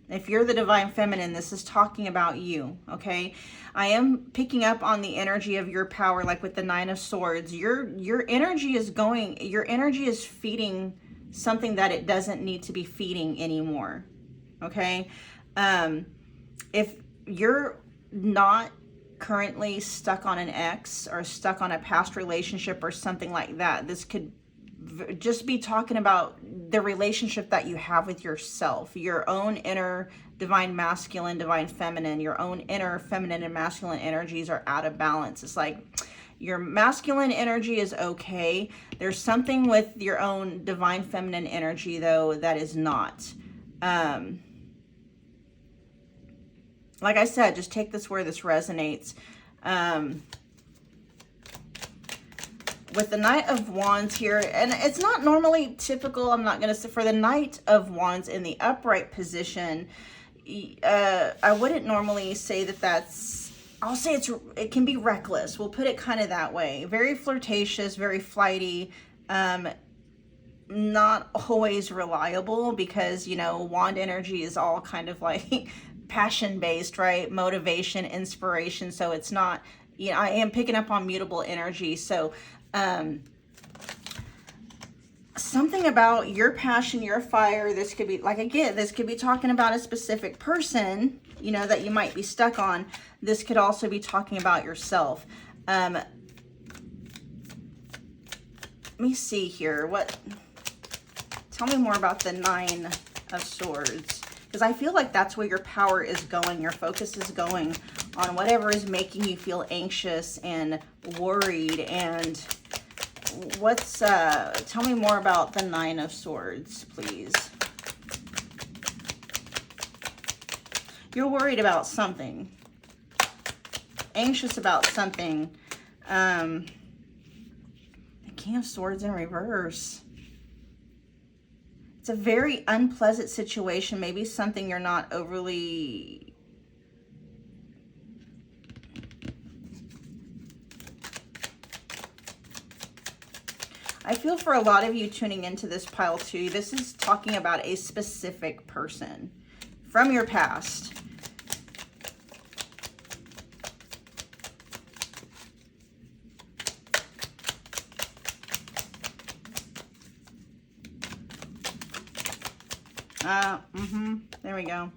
If you're the divine feminine, this is talking about you, okay? I am picking up on the energy of your power, like with the 9 of Swords. Your energy is going, your energy is feeding something that it doesn't need to be feeding anymore, okay? If you're not currently stuck on an ex or stuck on a past relationship or something like that, this could just be talking about the relationship that you have with yourself, your own inner divine masculine, divine feminine. Your own inner feminine and masculine energies are out of balance. It's like your masculine energy is okay. There's something with your own divine feminine energy, though, that is not. Like I said, just take this where this resonates. With the Knight of Wands here, and it's not normally typical, I'm not going to say, for the Knight of Wands in the upright position, I wouldn't normally say that that's, I'll say it can be reckless. We'll put it kind of that way. Very flirtatious, very flighty, not always reliable, because, you know, wand energy is all kind of like passion-based, right? Motivation, inspiration. So it's not, you know, I am picking up on mutable energy. So something about your passion, your fire, this could be, like, again, this could be talking about a specific person, you know, that you might be stuck on. This could also be talking about yourself. Let me see here. Tell me more about the 9 of Swords, because I feel like that's where your power is going. Your focus is going on whatever is making you feel anxious and worried and Tell me more about the Nine of Swords, please. You're worried about something. Anxious about something. The King of Swords in reverse. It's a very unpleasant situation. Maybe something you're not overly... I feel for a lot of you tuning into this pile too, this is talking about a specific person from your past. There we go.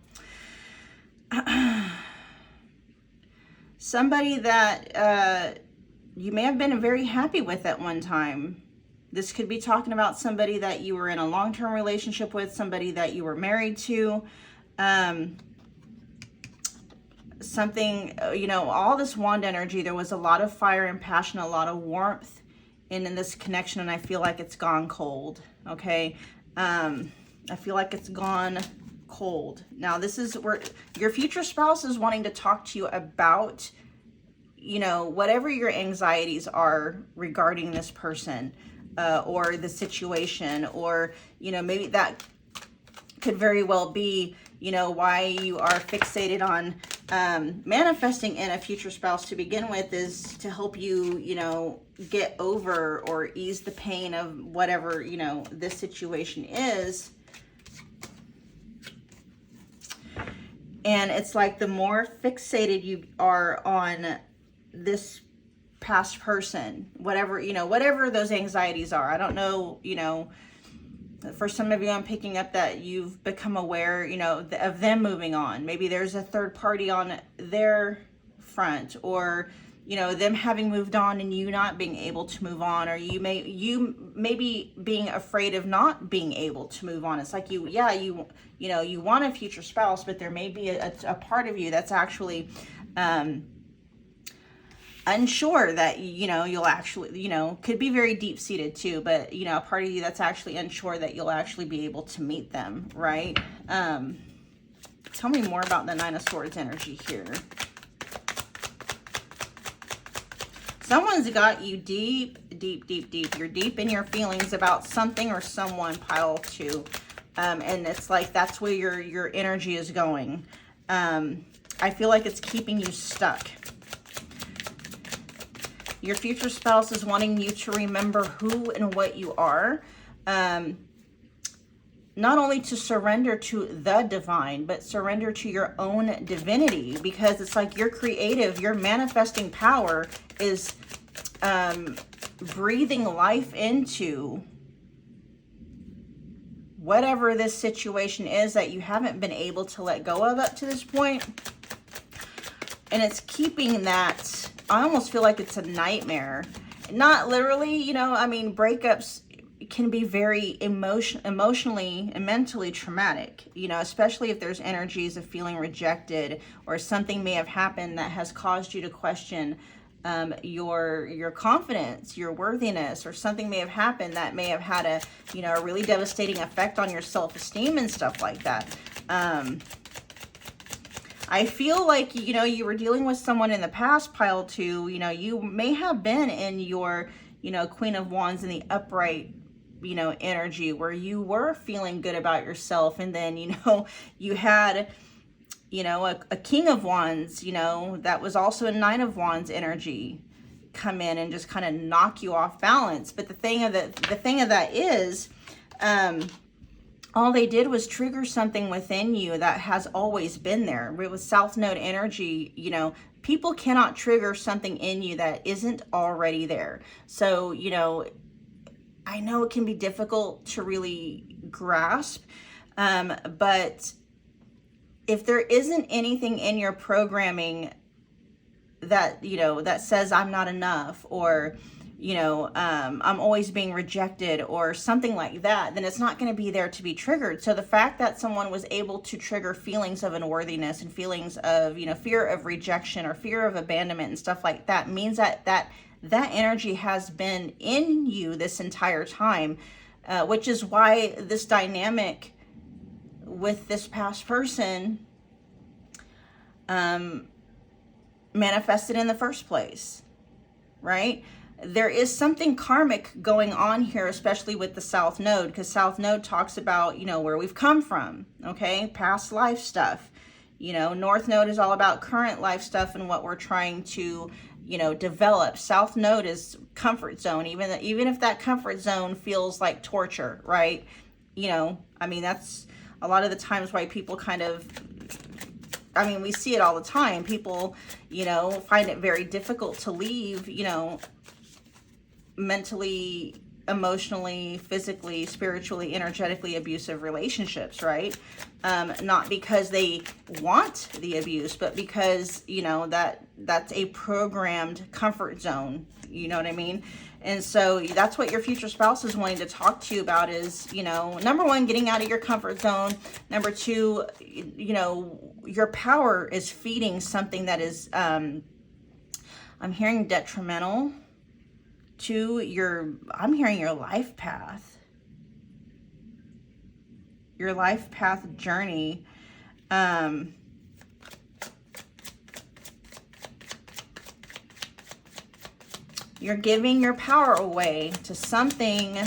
Somebody that you may have been very happy with at one time. This could be talking about somebody that you were in a long-term relationship with, somebody that you were married to, something, you know, all this wand energy. There was a lot of fire and passion, a lot of warmth in this connection, and I feel like it's gone cold, okay? I feel like it's gone cold. Now, this is where your future spouse is wanting to talk to you about, you know, whatever your anxieties are regarding this person, or the situation, or, you know, maybe that could very well be, you know, why you are fixated on manifesting in a future spouse to begin with, is to help you, you know, get over or ease the pain of whatever, you know, this situation is. And it's like the more fixated you are on this past person, whatever, you know, whatever those anxieties are. I don't know, you know, for some of you, I'm picking up that you've become aware, you know, of them moving on. Maybe there's a third party on their front, or, you know, them having moved on and you not being able to move on, or you maybe being afraid of not being able to move on. It's like you know, you want a future spouse, but there may be a part of you that's actually unsure that, you know, you'll actually, you know, could be very deep-seated too, but, you know, a part of you that's actually unsure that you'll actually be able to meet them, right? Tell me more about the Nine of Swords energy here. Someone's got you deep. You're deep in your feelings about something or someone, pile two. And it's like that's where your energy is going. I feel like it's keeping you stuck. Your future spouse is wanting you to remember who and what you are. Not only to surrender to the divine, but surrender to your own divinity, because it's like your creative, your manifesting power is breathing life into whatever this situation is that you haven't been able to let go of up to this point. And it's keeping that, I almost feel like it's a nightmare. Not literally, you know, I mean, breakups can be very emotionally and mentally traumatic, you know, especially if there's energies of feeling rejected, or something may have happened that has caused you to question your confidence, your worthiness, or something may have happened that may have had a, you know, a really devastating effect on your self-esteem and stuff like that. I feel like, you know, you were dealing with someone in the past, pile two, you know, you may have been in your, you know, Queen of Wands in the upright, you know, energy where you were feeling good about yourself. And then, you know, you had, you know, a King of Wands, you know, that was also a Nine of Wands energy come in and just kind of knock you off balance. But the thing of that is, all they did was trigger something within you that has always been there. With South Node energy, you know, people cannot trigger something in you that isn't already there. So, you know, I know it can be difficult to really grasp, but if there isn't anything in your programming that, you know, that says I'm not enough, or, I'm always being rejected or something like that, then it's not going to be there to be triggered. So the fact that someone was able to trigger feelings of unworthiness and feelings of, fear of rejection or fear of abandonment and stuff like that means that energy has been in you this entire time, which is why this dynamic with this past person manifested in the first place, right? There is something karmic going on here, especially with the South Node, because South Node talks about, where we've come from, okay? Past life stuff. North Node is all about current life stuff and what we're trying to, develop. South Node is comfort zone, even if that comfort zone feels like torture, right? That's a lot of the times why people we see it all the time. People, find it very difficult to leave, mentally, emotionally, physically, spiritually, energetically abusive relationships, right? Not because they want the abuse, but because, that's a programmed comfort zone. You know what I mean? And so that's what your future spouse is wanting to talk to you about is, number one, getting out of your comfort zone. Number two, your power is feeding something that is, I'm hearing detrimental to I'm hearing your life path. Your life path journey. You're giving your power away to something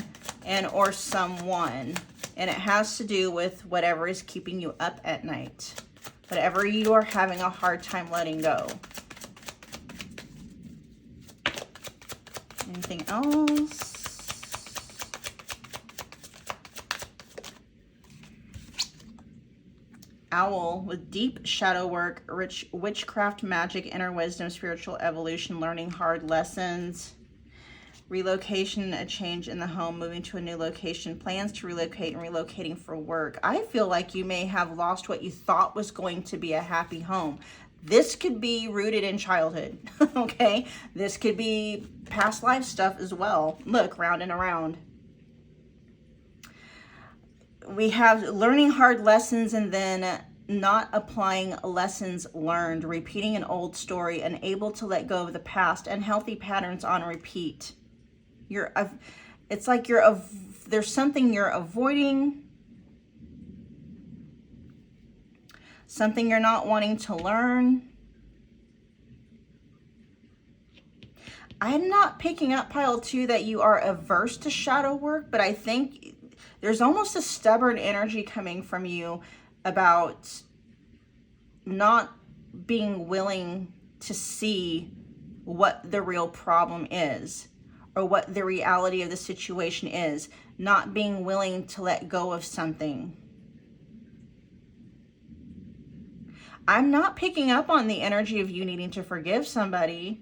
and or someone. And it has to do with whatever is keeping you up at night. Whatever you are having a hard time letting go. Anything else? Owl with deep shadow work, rich witchcraft, magic, inner wisdom, spiritual evolution, learning hard lessons, relocation, a change in the home, moving to a new location, plans to relocate and relocating for work. I feel like you may have lost what you thought was going to be a happy home. This could be rooted in childhood, okay? This could be past life stuff as well. Look, round and around. We have learning hard lessons and then not applying lessons learned, repeating an old story, unable to let go of the past, unhealthy patterns on repeat. It's like there's something you're avoiding, something you're not wanting to learn. I'm not picking up, pile 2, that you are averse to shadow work, but I think there's almost a stubborn energy coming from you about not being willing to see what the real problem is or what the reality of the situation is, not being willing to let go of something. I'm not picking up on the energy of you needing to forgive somebody.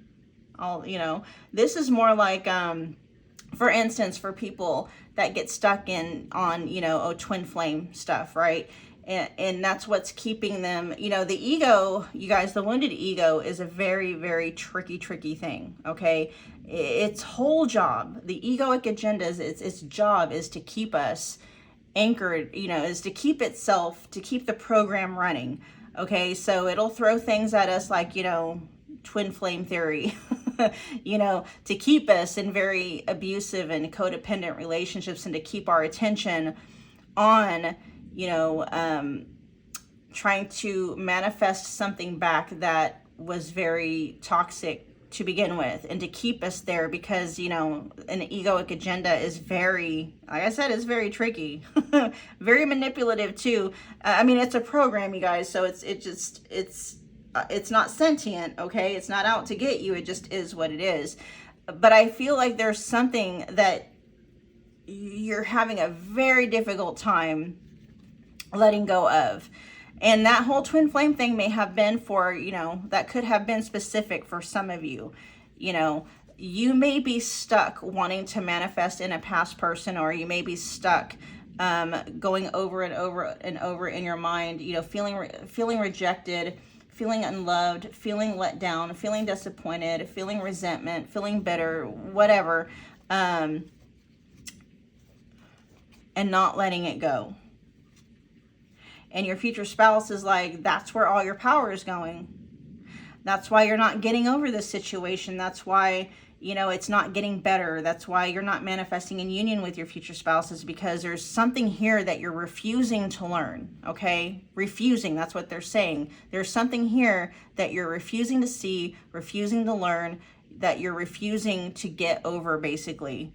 This is more like, for instance, for people that get stuck on, twin flame stuff, right? And that's what's keeping them, the ego, you guys, the wounded ego is a very, very tricky thing, okay? Its whole job, the egoic agenda, its job is to keep us anchored, is to keep itself, to keep the program running, okay? So it'll throw things at us like, twin flame theory, to keep us in very abusive and codependent relationships and to keep our attention on, trying to manifest something back that was very toxic to begin with, and to keep us there because, an egoic agenda is very, like I said, it's very tricky, very manipulative too. It's a program, you guys, so it's not sentient, okay? It's not out to get you. It just is what it is. But I feel like there's something that you're having a very difficult time letting go of. And that whole twin flame thing may have been for, that could have been specific for some of you. You may be stuck wanting to manifest in a past person, or you may be stuck going over and over and over in your mind, feeling rejected, feeling unloved, feeling let down, feeling disappointed, feeling resentment, feeling bitter, whatever, and not letting it go. And your future spouse is like, that's where all your power is going. That's why you're not getting over this situation. That's why, you know, it's not getting better. That's why you're not manifesting in union with your future spouse, is because there's something here that you're refusing to learn, okay? Refusing, that's what they're saying. There's something here that you're refusing to see, refusing to learn, that you're refusing to get over, basically.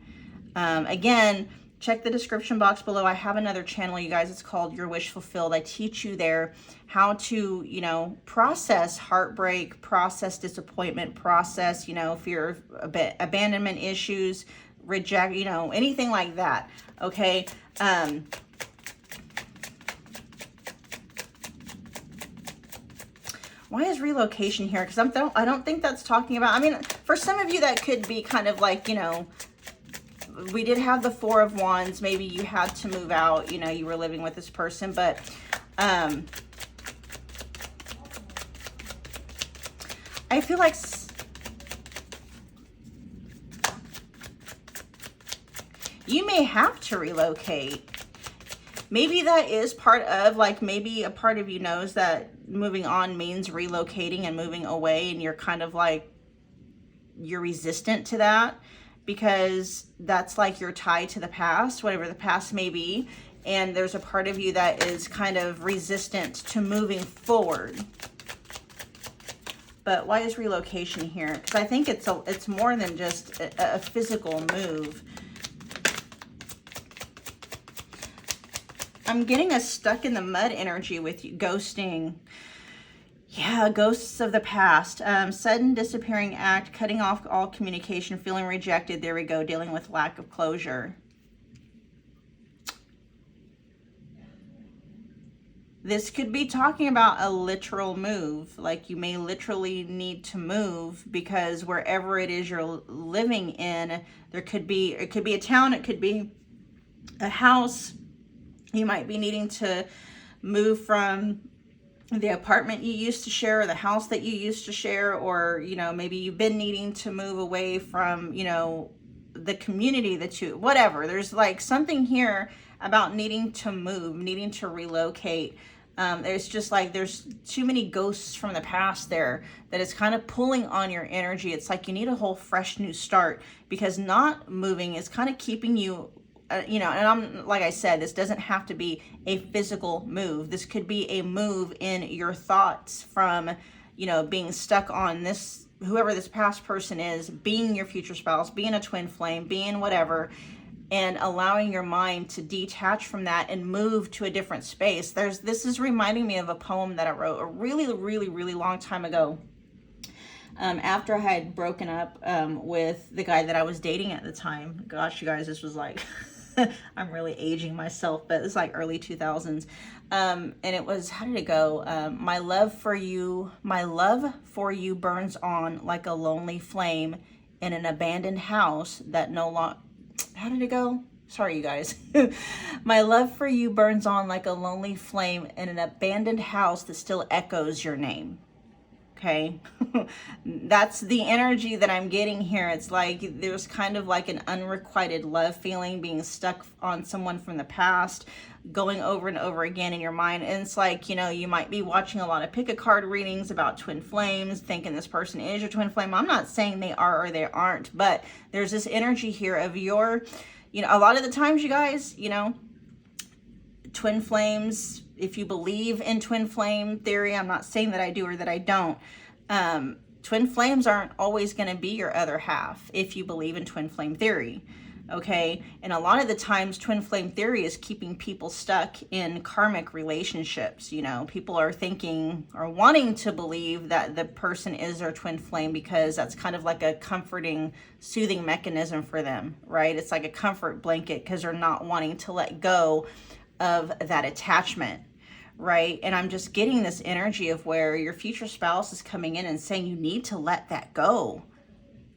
Again, check the description box below. I have another channel, you guys. It's called Your Wish Fulfilled. I teach you there how to, you know, process heartbreak, process disappointment, process, you know, fear of abandonment issues, reject, you know, anything like that. Okay. Why is relocation here? Because I don't think that's talking about, I mean, for some of you that could be kind of like, you know, we did have the Four of Wands. Maybe you had to move out, you know, you were living with this person, but I feel like you may have to relocate. Maybe that is part of, like, maybe a part of you knows that moving on means relocating and moving away, and you're kind of like, you're resistant to that, because that's like your tie to the past, whatever the past may be. And there's a part of you that is kind of resistant to moving forward. But why is relocation here? Because I think it's more than just a physical move. I'm getting a stuck in the mud energy with you, ghosting. Yeah, ghosts of the past. Sudden disappearing act, cutting off all communication, feeling rejected. There we go, dealing with lack of closure. This could be talking about a literal move. Like, you may literally need to move because wherever it is you're living in, it could be a town, it could be a house. You might be needing to move from the apartment you used to share, or the house that you used to share, or, you know, maybe you've been needing to move away from, you know, the community that you, whatever. There's like something here about needing to move, needing to relocate. There's just like, there's too many ghosts from the past there that is kind of pulling on your energy. It's like you need a whole fresh new start, because not moving is kind of keeping you, you know, and I'm, like I said, this doesn't have to be a physical move. This could be a move in your thoughts from, you know, being stuck on this, whoever this past person is, being your future spouse, being a twin flame, being whatever, and allowing your mind to detach from that and move to a different space. This is reminding me of a poem that I wrote a really, really, really long time ago. After I had broken up with the guy that I was dating at the time. Gosh, you guys, this was like, I'm really aging myself, but it's like early 2000s. And it was, how did it go? My love for you burns on like a lonely flame in an abandoned house that no longer, how did it go? Sorry, you guys. My love for you burns on like a lonely flame in an abandoned house that still echoes your name. Okay, that's the energy that I'm getting here. It's like there's kind of like an unrequited love feeling, being stuck on someone from the past, going over and over again in your mind. And it's like, you know, you might be watching a lot of pick a card readings about twin flames, thinking this person is your twin flame. I'm not saying they are or they aren't, but there's this energy here of your, you know, a lot of the times, you guys, you know, twin flames, if you believe in twin flame theory, I'm not saying that I do or that I don't. Twin flames aren't always going to be your other half if you believe in twin flame theory. Okay. And a lot of the times twin flame theory is keeping people stuck in karmic relationships. You know, people are thinking or wanting to believe that the person is their twin flame because that's kind of like a comforting, soothing mechanism for them, right? It's like a comfort blanket because they're not wanting to let go of that attachment, right? And I'm just getting this energy of where your future spouse is coming in and saying you need to let that go.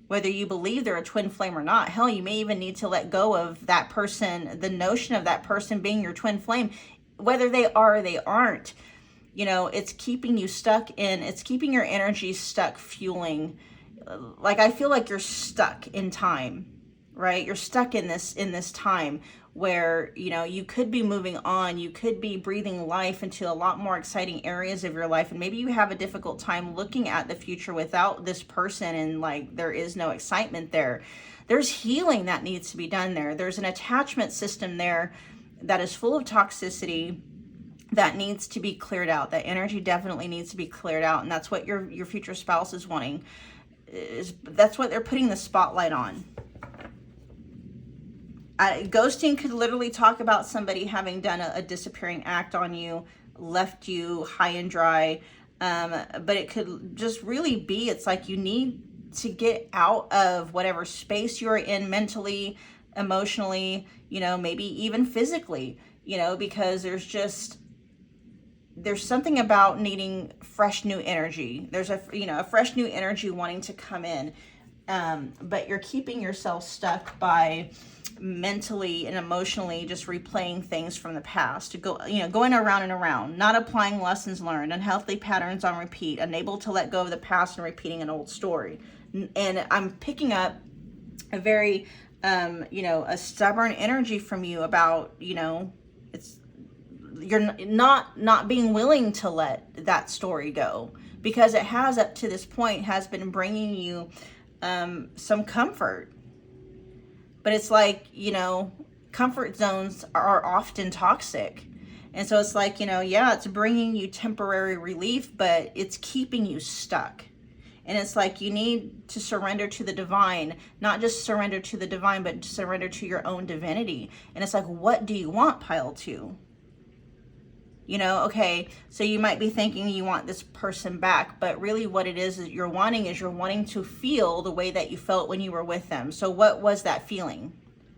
Whether you believe they're a twin flame or not, hell, you may even need to let go of that person, the notion of that person being your twin flame, whether they are or they aren't. you know, it's keeping you stuck it's keeping your energy stuck, fueling. Like, I feel like you're stuck in time, right? You're stuck in this time where, you know, you could be moving on, you could be breathing life into a lot more exciting areas of your life, and maybe you have a difficult time looking at the future without this person, and like there is no excitement there. There's healing that needs to be done there. There's an attachment system there that is full of toxicity that needs to be cleared out. That energy definitely needs to be cleared out, and that's what your future spouse is wanting. That's what they're putting the spotlight on. Ghosting could literally talk about somebody having done a disappearing act on you, left you high and dry, but it could just really be, it's like you need to get out of whatever space you're in mentally, emotionally, you know, maybe even physically, you know, because there's something about needing fresh new energy. There's a fresh new energy wanting to come in, but you're keeping yourself stuck by mentally and emotionally just replaying things from the past, going around and around, not applying lessons learned, unhealthy patterns on repeat, unable to let go of the past and repeating an old story. And I'm picking up a very a stubborn energy from you about, you're not being willing to let that story go, because it has, up to this point, has been bringing you some comfort. But it's like, comfort zones are often toxic. And so it's like, it's bringing you temporary relief, but it's keeping you stuck. And it's like you need to surrender to the divine, not just surrender to the divine, but surrender to your own divinity. And it's like, what do you want, pile 2? Okay, so you might be thinking you want this person back, but really what it is you're wanting to feel the way that you felt when you were with them. So what was that feeling?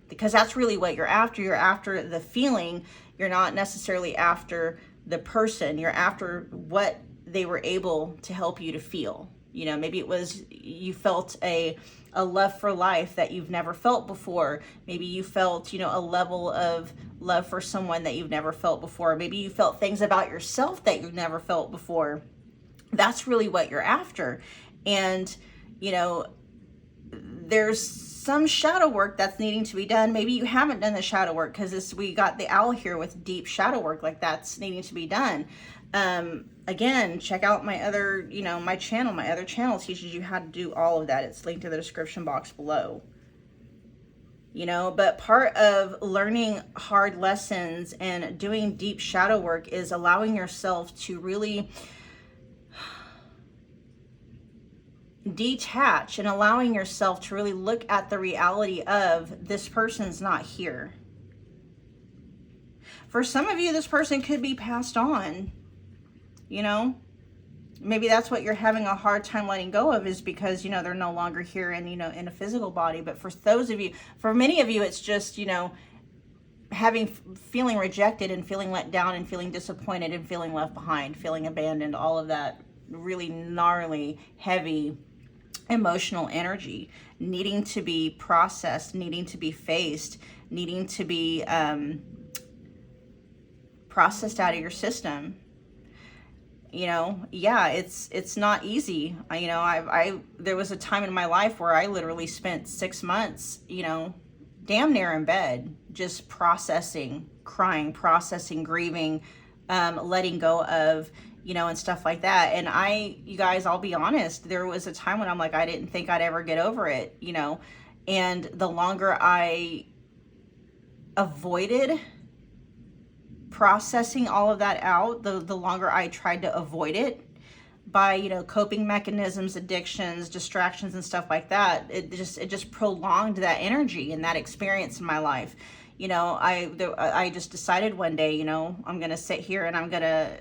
Because that's really what you're after. You're after the feeling. You're not necessarily after the person. You're after what they were able to help you to feel. Maybe it was you felt a love for life that you've never felt before. Maybe you felt, a level of love for someone that you've never felt before. Maybe you felt things about yourself that you've never felt before. That's really what you're after. And, there's some shadow work that's needing to be done. Maybe you haven't done the shadow work, because we got the owl here with deep shadow work, like that's needing to be done. Again, check out my other, my other channel teaches you how to do all of that. It's linked in the description box below. But part of learning hard lessons and doing deep shadow work is allowing yourself to really detach, and allowing yourself to really look at the reality of, this person's not here. For some of you, this person could be passed on. Maybe that's what you're having a hard time letting go of, is because, they're no longer here and, in a physical body. But for many of you, it's just, feeling rejected and feeling let down and feeling disappointed and feeling left behind, feeling abandoned, all of that really gnarly, heavy emotional energy needing to be processed, needing to be faced, needing to be processed out of your system. It's not easy. There was a time in my life where I literally spent 6 months, damn near in bed, just processing, crying, processing, grieving, letting go of, and stuff like that. And you guys, I'll be honest, there was a time when I'm like, I didn't think I'd ever get over it, and the longer I avoided processing all of that out, the longer I tried to avoid it by, coping mechanisms, addictions, distractions, and stuff like that, it just prolonged that energy and that experience in my life. I just decided one day, I'm going to sit here and I'm going to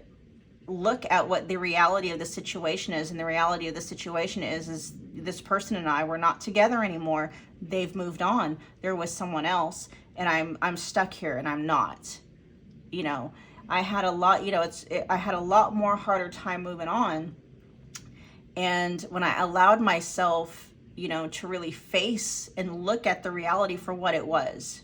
look at what the reality of the situation is. And the reality of the situation is this person and I were not together anymore. They've moved on. There was someone else, and I'm stuck here, and I'm not. I had a lot, I had a lot more harder time moving on. And when I allowed myself, to really face and look at the reality for what it was,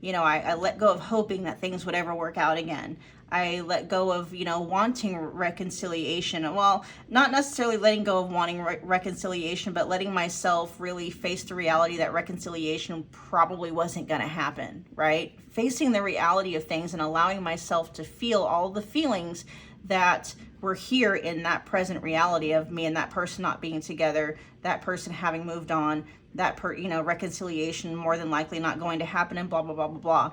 I let go of hoping that things would ever work out again. I let go of, you know, wanting reconciliation. Well, not necessarily letting go of wanting reconciliation, but letting myself really face the reality that reconciliation probably wasn't going to happen, right? Facing the reality of things and allowing myself to feel all the feelings that were here in that present reality of me and that person not being together, that person having moved on, that you know, reconciliation more than likely not going to happen, and blah, blah, blah, blah, blah.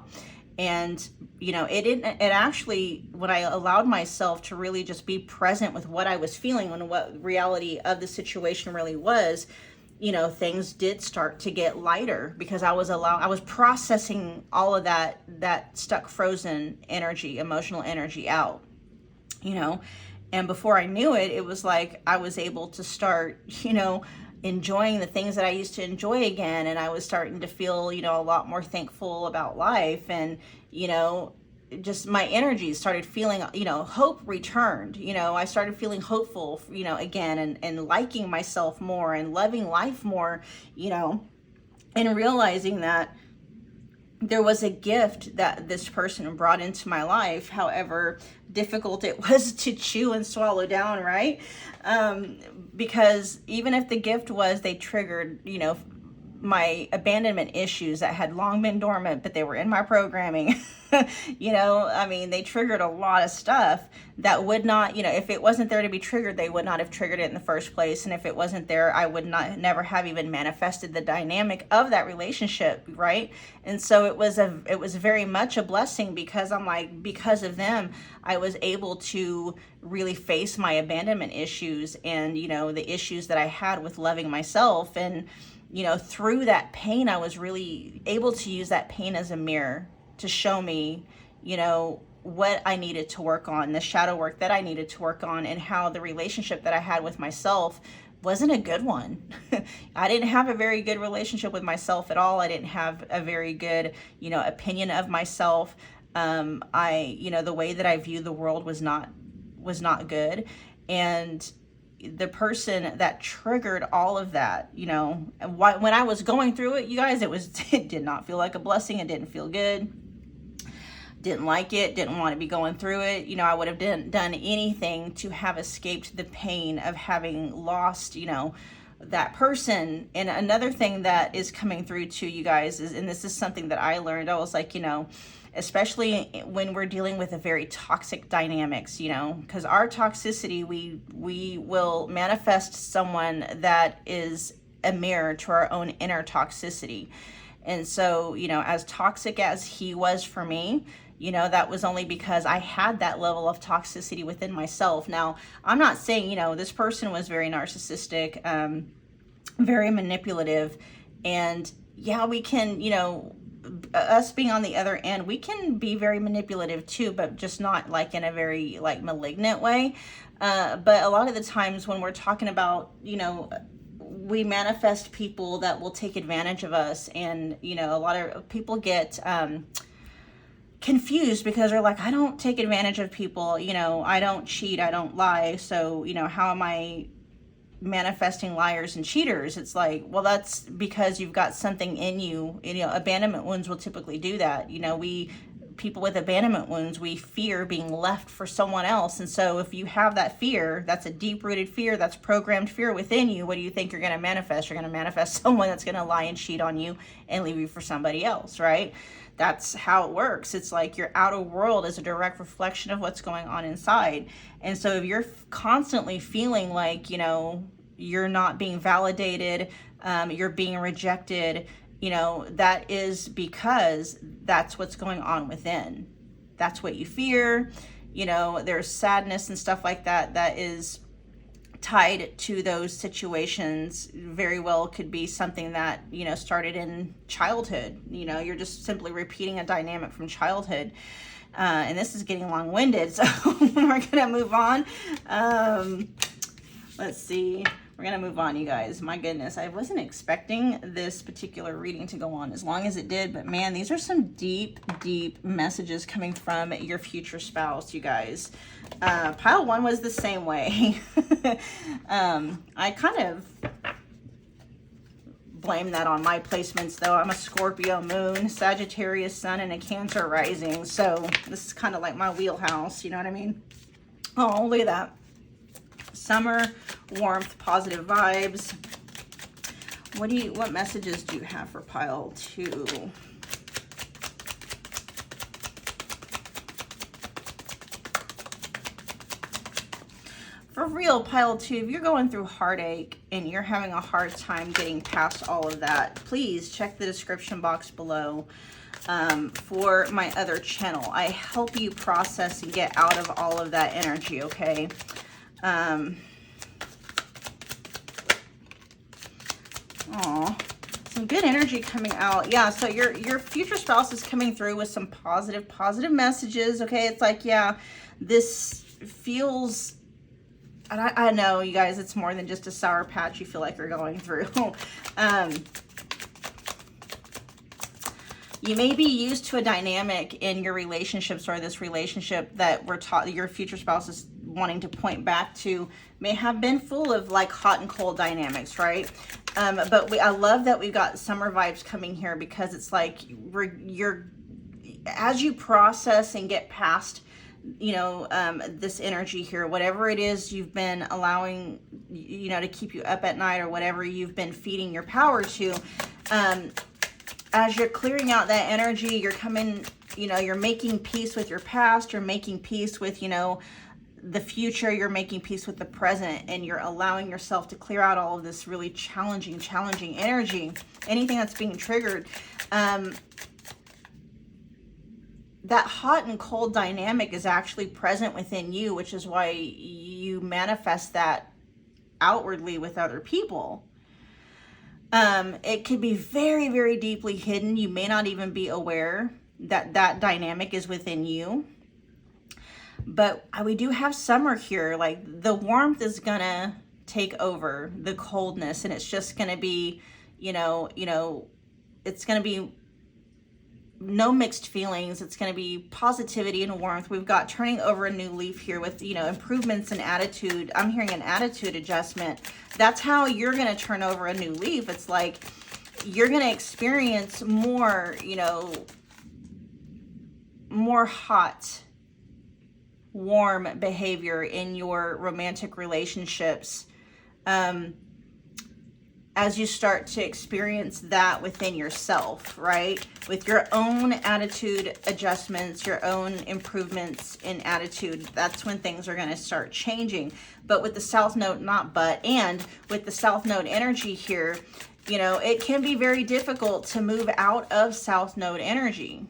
And, you know, it actually, when I allowed myself to really just be present with what I was feeling and what reality of the situation really was, you know, things did start to get lighter because I was processing all of that stuck, frozen energy, emotional energy out, you know. And before I knew it, it was like I was able to start, you know, enjoying the things that I used to enjoy again. And I was starting to feel, you know, a lot more thankful about life. And, you know, just my energy started feeling, you know, hope returned. You know, I started feeling hopeful, you know, again, and liking myself more and loving life more, you know, and realizing that there was a gift that this person brought into my life, however difficult it was to chew and swallow down, right? Because even if the gift was they triggered, you know, my abandonment issues that had long been dormant, but they were in my programming, you know, I mean, they triggered a lot of stuff that would not, you know, if it wasn't there to be triggered, they would not have triggered it in the first place. And if it wasn't there, I would never have even manifested the dynamic of that relationship, right? And so it was very much a blessing because I'm like, because of them, I was able to really face my abandonment issues and, you know, the issues that I had with loving myself. And, you know, through that pain, I was really able to use that pain as a mirror to show me, you know, what I needed to work on, the shadow work that I needed to work on, and how the relationship that I had with myself wasn't a good one. I didn't have a very good relationship with myself at all. I didn't have a very good, you know, opinion of myself. You know, the way that I viewed the world was not good. And the person that triggered all of that, you know, when I was going through it, you guys, it did not feel like a blessing. It didn't feel good. Didn't like it, didn't want to be going through it. You know, I would have done anything to have escaped the pain of having lost, you know, that person. And another thing that is coming through to you guys is, and this is something that I learned, I was like, you know, especially when we're dealing with a very toxic dynamics, you know, because our toxicity, we will manifest someone that is a mirror to our own inner toxicity. And so, you know, as toxic as he was for me, you know, that was only because I had that level of toxicity within myself. Now, I'm not saying, you know, this person was very narcissistic, very manipulative. And yeah, we can, you know, us being on the other end, we can be very manipulative too, but just not like in a very like malignant way. But a lot of the times when we're talking about, you know, we manifest people that will take advantage of us. And, you know, a lot of people get confused because they're like, I don't take advantage of people, you know, I don't cheat, I don't lie. So, you know, how am I manifesting liars and cheaters? It's like, well, that's because you've got something in you. You know, abandonment wounds will typically do that. You know, people with abandonment wounds, we fear being left for someone else. And so if you have that fear, that's a deep-rooted fear, that's programmed fear within you, what do you think you're going to manifest? You're going to manifest someone that's going to lie and cheat on you and leave you for somebody else, right? That's how it works. It's like your outer world is a direct reflection of what's going on inside. And so if you're constantly feeling like, you know, you're not being validated, you're being rejected, you know, that is because that's what's going on within. That's what you fear. You know, there's sadness and stuff like that that is tied to those situations. Very well could be something that, you know, started in childhood. You know, you're just simply repeating a dynamic from childhood. And this is getting long-winded, so we're gonna move on. Let's see. We're going to move on, you guys. My goodness, I wasn't expecting this particular reading to go on as long as it did, but man, these are some deep, deep messages coming from your future spouse, you guys. Pile 1 was the same way. I kind of blame that on my placements, though. I'm a Scorpio moon, Sagittarius sun, and a Cancer rising. So this is kind of like my wheelhouse, you know what I mean? Oh, look at that. Summer, warmth, positive vibes. What messages do you have for pile 2? For real, pile 2, if you're going through heartache and you're having a hard time getting past all of that, please check the description box below for my other channel. I help you process and get out of all of that energy, okay? Aw, some good energy coming out. Yeah, so your future spouse is coming through with some positive messages, okay? It's like, yeah, this feels... And I know, you guys, it's more than just a sour patch you feel like you're going through. You may be used to a dynamic in your relationships, or this relationship that we're taught your future spouse is wanting to point back to may have been full of like hot and cold dynamics, right? But I love that we've got summer vibes coming here, because it's like as you process and get past, you know, this energy here, whatever it is you've been allowing, you know, to keep you up at night, or whatever you've been feeding your power to, as you're clearing out that energy, you're coming, you know, you're making peace with your past, you're making peace with, you know, the future, you're making peace with the present, and you're allowing yourself to clear out all of this really challenging energy, anything that's being triggered. That hot and cold dynamic is actually present within you, which is why you manifest that outwardly with other people. It could be very deeply hidden. You may not even be aware that that dynamic is within you. But we do have summer here. Like, the warmth is gonna take over the coldness, and it's just gonna be, you know, it's gonna be no mixed feelings. It's going to be positivity and warmth. We've got turning over a new leaf here with, you know, improvements in attitude. I'm hearing an attitude adjustment. That's how you're going to turn over a new leaf. It's like you're going to experience more, you know, more hot, warm behavior in your romantic relationships. As you start to experience that within yourself, right? With your own attitude adjustments, your own improvements in attitude, that's when things are going to start changing. But with the South Node, and with the South Node energy here, you know, it can be very difficult to move out of South Node energy.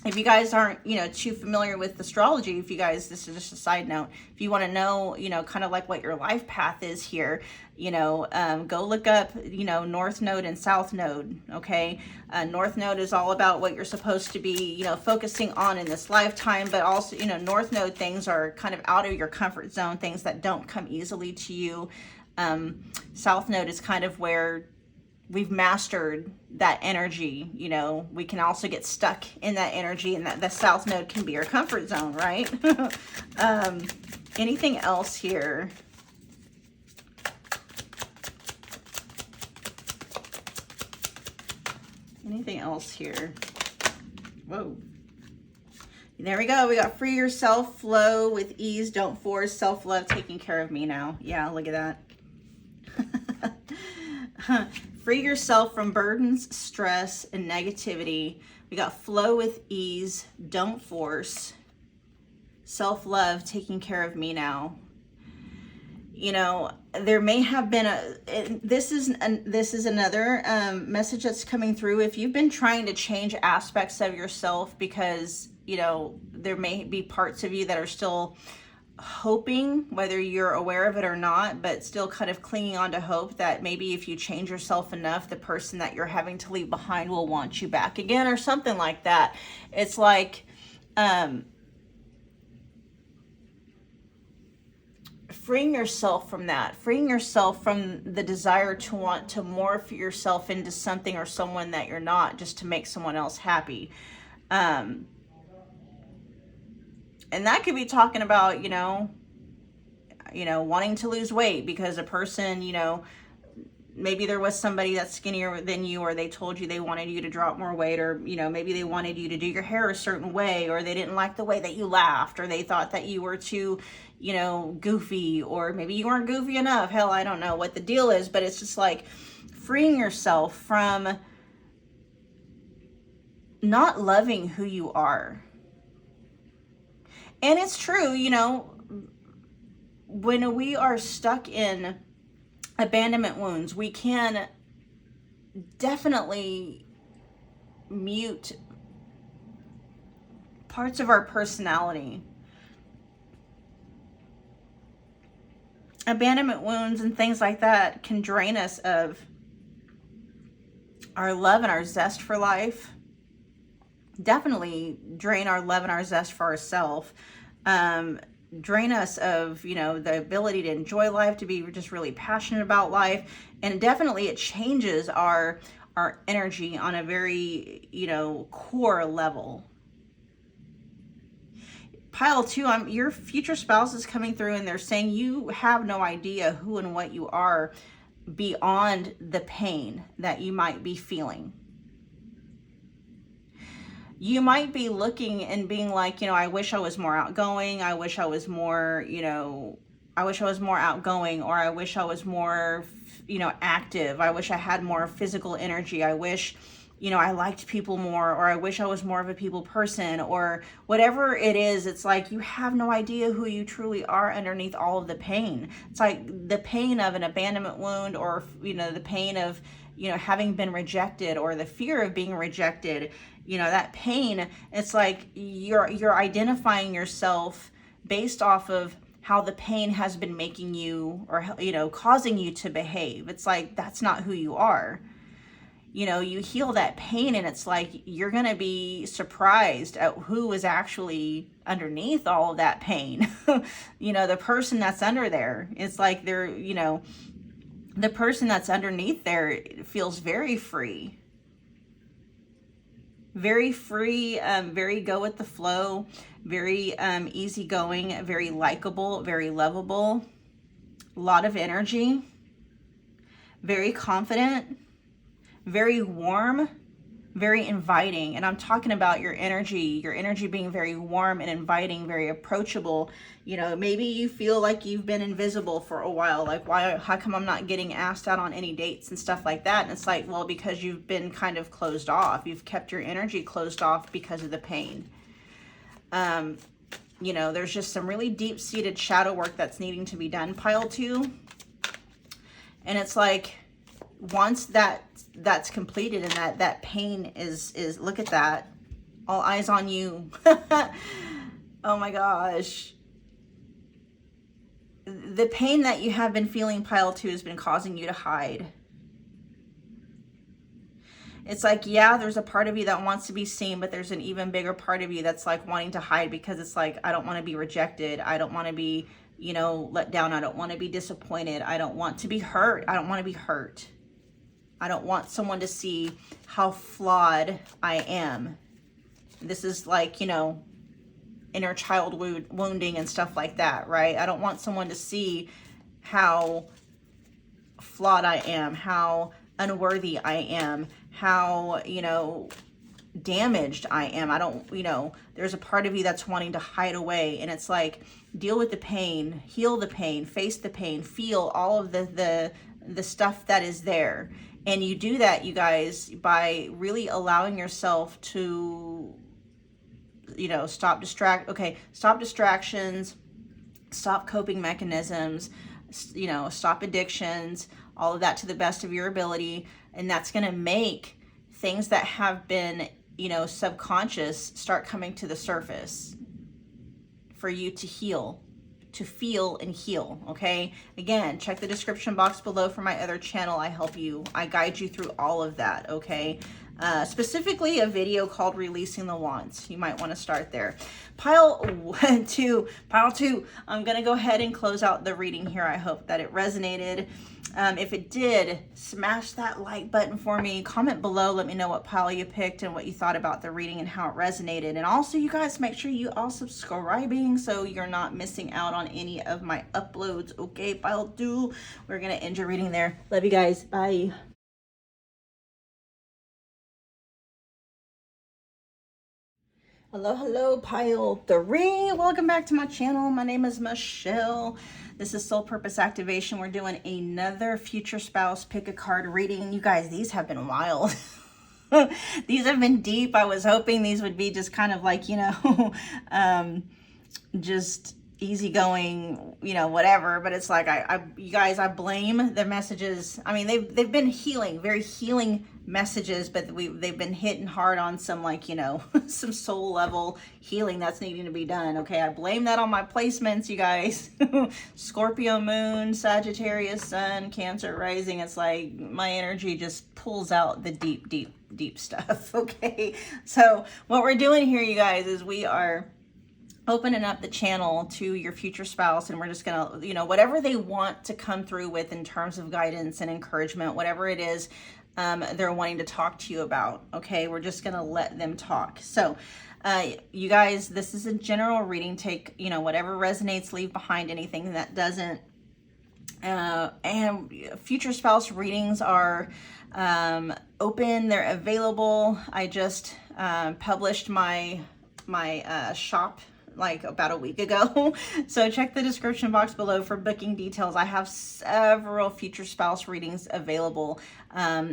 If you guys aren't, you know, too familiar with astrology, if you guys, this is just a side note, if you want to know, you know, kind of like what your life path is here, you know, go look up, you know, North Node and South Node, okay? North Node is all about what you're supposed to be, you know, focusing on in this lifetime, but also, you know, North Node things are kind of out of your comfort zone, things that don't come easily to you. South Node is kind of where we've mastered that energy. You know, we can also get stuck in that energy, and that the South Node can be our comfort zone, right? Anything else here? Anything else here? Whoa. There we go. We got free yourself, flow with ease, don't force, self-love, taking care of me now. Yeah, look at that. Free yourself from burdens, stress, and negativity. We got flow with ease, don't force, self-love, taking care of me now. You know, there may have been this is another message that's coming through. If you've been trying to change aspects of yourself because, you know, there may be parts of you that are still hoping, whether you're aware of it or not, but still kind of clinging on to hope that maybe if you change yourself enough, the person that you're having to leave behind will want you back again, or something like that. It's like, freeing yourself from that, freeing yourself from the desire to want to morph yourself into something or someone that you're not, just to make someone else happy. And that could be talking about, you know, wanting to lose weight because a person, you know, maybe there was somebody that's skinnier than you, or they told you they wanted you to drop more weight, or, you know, maybe they wanted you to do your hair a certain way, or they didn't like the way that you laughed, or they thought that you were too, you know, goofy, or maybe you weren't goofy enough. Hell, I don't know what the deal is, but it's just like freeing yourself from not loving who you are. And it's true, you know, when we are stuck in abandonment wounds, we can definitely mute parts of our personality. Abandonment wounds and things like that can drain us of our love and our zest for life. Definitely drain our love and our zest for ourselves. Drain us of, you know, the ability to enjoy life, to be just really passionate about life. And definitely it changes our energy on a very, you know, core level. Pile 2, your future spouse is coming through and they're saying you have no idea who and what you are beyond the pain that you might be feeling. You might be looking and being like, you know, I wish I was more outgoing. I wish I was more, you know, I wish I was more outgoing, or I wish I was more, you know, active. I wish I had more physical energy. I wish, you know, I liked people more, or I wish I was more of a people person, or whatever it is. It's like you have no idea who you truly are underneath all of the pain. It's like the pain of an abandonment wound, or, you know, the pain of, you know, having been rejected, or the fear of being rejected. You know, that pain, it's like you're identifying yourself based off of how the pain has been making you, or, you know, causing you to behave. It's like, that's not who you are. You know, you heal that pain and it's like you're going to be surprised at who is actually underneath all of that pain. You know, the person that's under there, it's like they're, you know, the person that's underneath there feels very free. Very free, very go with the flow, very easygoing, very likable, very lovable, a lot of energy, very confident, very warm, very inviting. And I'm talking about your energy being very warm and inviting, very approachable. You know, maybe you feel like you've been invisible for a while. Like, how come I'm not getting asked out on any dates and stuff like that? And it's like, well, because you've been kind of closed off. You've kept your energy closed off because of the pain. You know, there's just some really deep-seated shadow work that's needing to be done, pile 2. And it's like, once that's completed and that pain is look at that, all eyes on you. Oh my gosh, the pain that you have been feeling, pile 2, has been causing you to hide. It's like, yeah, there's a part of you that wants to be seen, but there's an even bigger part of you that's like wanting to hide, because it's like, I don't want to be rejected, I don't want to be, you know, let down, I don't want to be disappointed, I don't want to be hurt, I don't want to be hurt. I don't want someone to see how flawed I am. This is like, you know, inner child wounding and stuff like that, right? I don't want someone to see how flawed I am, how unworthy I am, how, you know, damaged I am. I don't, you know, there's a part of you that's wanting to hide away. And it's like, deal with the pain, heal the pain, face the pain, feel all of the stuff that is there. And you do that, you guys, by really allowing yourself to, you know, stop distractions, stop coping mechanisms, you know, stop addictions, all of that to the best of your ability. And that's going to make things that have been, you know, subconscious start coming to the surface for you to heal, to feel and heal. Okay, again, check the description box below for my other channel. I help you, I guide you through all of that. Okay, specifically a video called Releasing the Wands. You might want to start there. Pile two, I'm going to go ahead and close out the reading here. I hope that it resonated. If it did, smash that like button for me. Comment below. Let me know what pile you picked and what you thought about the reading and how it resonated. And also, you guys, make sure you all subscribing so you're not missing out on any of my uploads. Okay, pile 2. We're going to end your reading there. Love you guys. Bye. Hello, pile 3. Welcome back to my channel. My name is Michelle. This is Soul Purpose Activation. We're doing another future spouse pick a card reading. You guys, these have been wild. These have been deep. I was hoping these would be just kind of like, you know, just easygoing, you know, whatever. But it's like, you guys, I blame the messages. I mean, they've been healing, very healing messages, but they've been hitting hard on some, like, you know, some soul level healing that's needing to be done. Okay, I blame that on my placements, you guys. Scorpio moon, Sagittarius sun, Cancer rising. It's like my energy just pulls out the deep stuff. Okay, so what we're doing here, you guys, is we are opening up the channel to your future spouse, and we're just gonna, you know, whatever they want to come through with in terms of guidance and encouragement, whatever it is they're wanting to talk to you about. Okay, we're just gonna let them talk. So you guys, this is a general reading. Take, you know, whatever resonates, leave behind anything that doesn't. And future spouse readings are open, they're available. I just published my shop like about a week ago. So check the description box below for booking details. I have several future spouse readings available,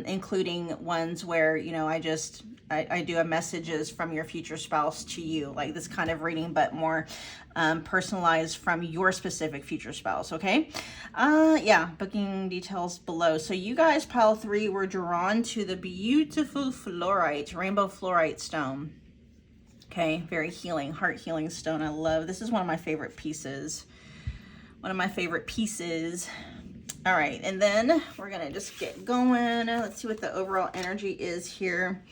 including ones where, you know, I do a messages from your future spouse to you, like this kind of reading, but more personalized from your specific future spouse. Okay. Yeah, booking details below. So you guys, pile 3, were drawn to the beautiful fluorite, rainbow fluorite stone. Okay, very healing, heart healing stone. I love this. Is one of my favorite pieces. All right, and then we're gonna just get going. Let's see what the overall energy is here.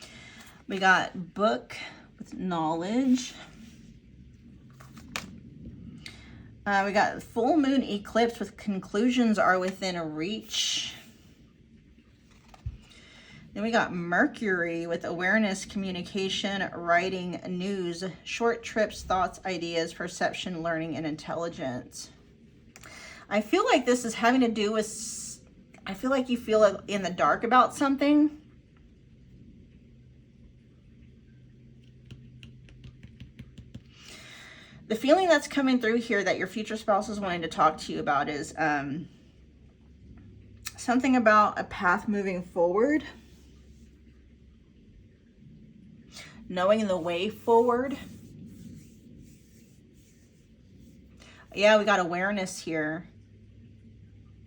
We got book with knowledge. We got full moon eclipse with conclusions are within reach. Then we got Mercury with awareness, communication, writing, news, short trips, thoughts, ideas, perception, learning, and intelligence. I feel like this is having to do with, I feel like you feel in the dark about something. The feeling that's coming through here that your future spouse is wanting to talk to you about is something about a path moving forward. Knowing the way forward. Yeah, we got awareness here.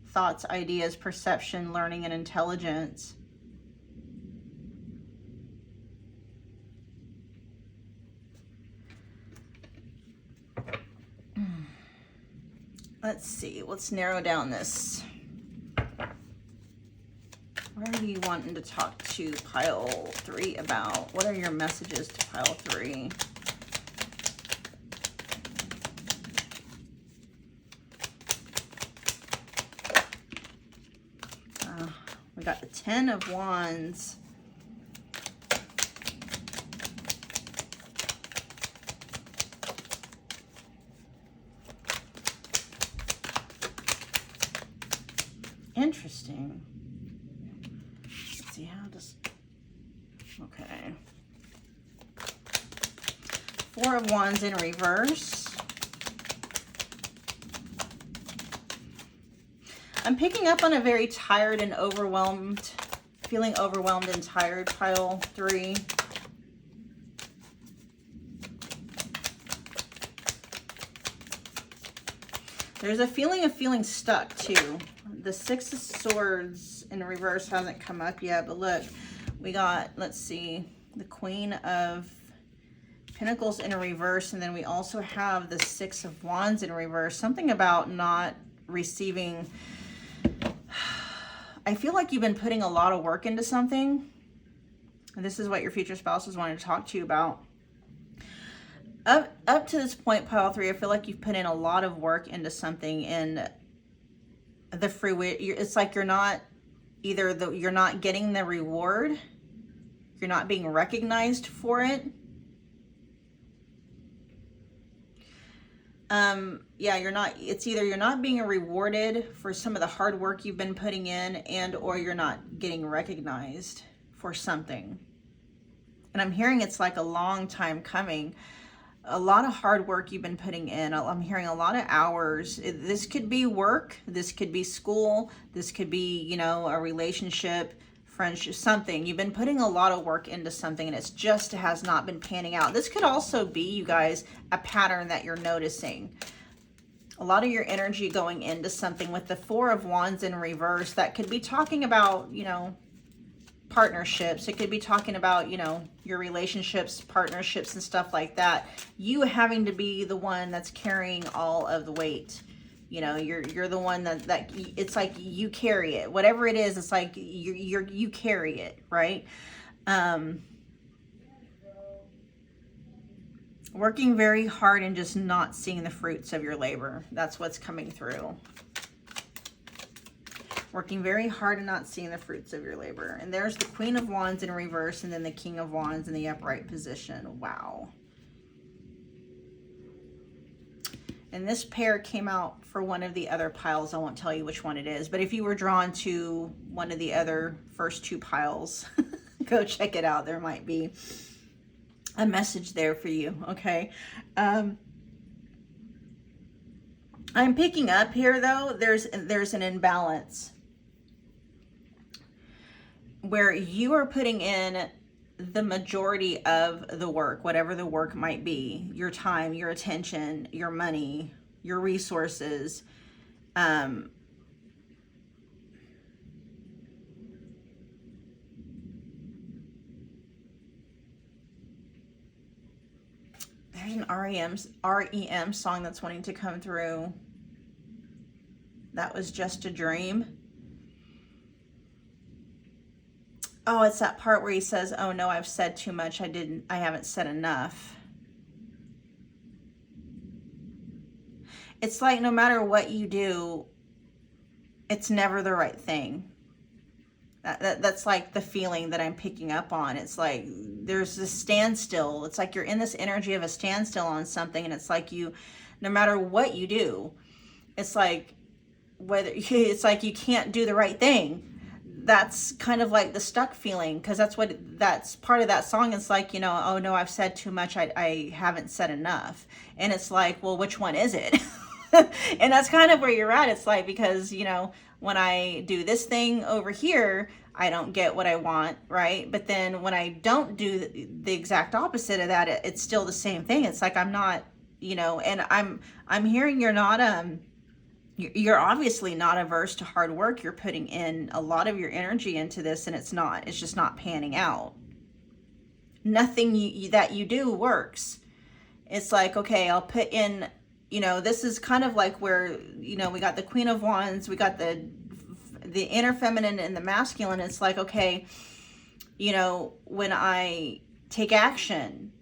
Thoughts, ideas, perception, learning, and intelligence. Let's see. Let's narrow down this. What are you wanting to talk to pile 3 about? What are your messages to pile 3? We got the 10 of Wands. Interesting. See how does, okay. 4 of Wands in reverse. I'm picking up on a very tired and overwhelmed, feeling overwhelmed and tired, pile 3. There's a feeling of feeling stuck too. The 6 of Swords in reverse hasn't come up yet, but look, we got, let's see, the Queen of Pentacles in reverse, and then we also have the 6 of Wands in reverse. Something about not receiving. I feel like you've been putting a lot of work into something, This is what your future spouse is wanting to talk to you about. Up to this point, pile 3, I feel like you've put in a lot of work into something, and the free will, it's like you're not you're not getting the reward, you're not being recognized for it. Yeah, it's either you're not being rewarded for some of the hard work you've been putting in, and or you're not getting recognized for something. And I'm hearing it's like a long time coming. A lot of hard work you've been putting in. I'm hearing a lot of hours. This could be work, this could be school, this could be, you know, a relationship, friendship, something. You've been putting a lot of work into something, and it's just has not been panning out. This could also be, you guys, a pattern that you're noticing. A lot of your energy going into something with the 4 of Wands in reverse. That could be talking about, you know, partnerships. It could be talking about, you know, your relationships, partnerships, and stuff like that. You having to be the one that's carrying all of the weight. You know, you're the one that it's like you carry it. Whatever it is, it's like you carry it, right? Working very hard and just not seeing the fruits of your labor. That's what's coming through. Working very hard and not seeing the fruits of your labor. And there's the Queen of Wands in reverse, and then the King of Wands in the upright position. Wow. And this pair came out for one of the other piles. I won't tell you which one it is, but if you were drawn to one of the other first 2 piles, go check it out. There might be a message there for you, okay? I'm picking up here, though, there's an imbalance where you are putting in the majority of the work, whatever the work might be, your time, your attention, your money, your resources. There's an REM song that's wanting to come through. That was just a dream. Oh, it's that part where he says, oh no, I've said too much. I haven't said enough. It's like no matter what you do, it's never the right thing. That's like the feeling that I'm picking up on. It's like there's this standstill. It's like you're in this energy of a standstill on something, and it's like no matter what you do, it's like it's like you can't do the right thing. That's kind of like the stuck feeling, because that's part of that song. It's like, you know, oh no, I've said too much. I haven't said enough. And it's like, well, which one is it? And that's kind of where you're at. It's like, because, you know, when I do this thing over here, I don't get what I want, right? But then when I don't do the exact opposite of that, it's still the same thing. It's like I'm not, you know, and I'm hearing you're not you're obviously not averse to hard work. You're putting in a lot of your energy into this, and it's just not panning out. Nothing that you do works. It's like, okay, I'll put in, you know, this is kind of like where, you know, we got the Queen of Wands, we got the inner feminine and the masculine. It's like, okay, you know, when I take action,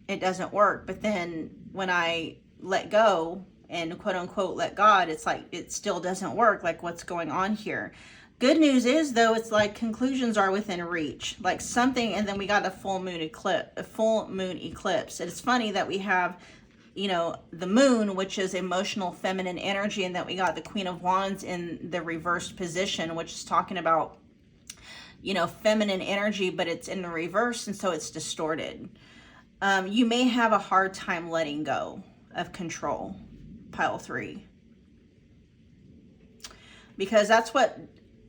it doesn't work. But then when I let go and quote unquote let God, it's like it still doesn't work. Like, what's going on here? Good news is, though, it's like conclusions are within reach, like something. And then we got a full moon eclipse. And it's funny that we have, you know, the moon, which is emotional feminine energy, and that we got the Queen of Wands in the reversed position, which is talking about, you know, feminine energy, but it's in the reverse, and so it's distorted. You may have a hard time letting go of control, pile 3, because that's what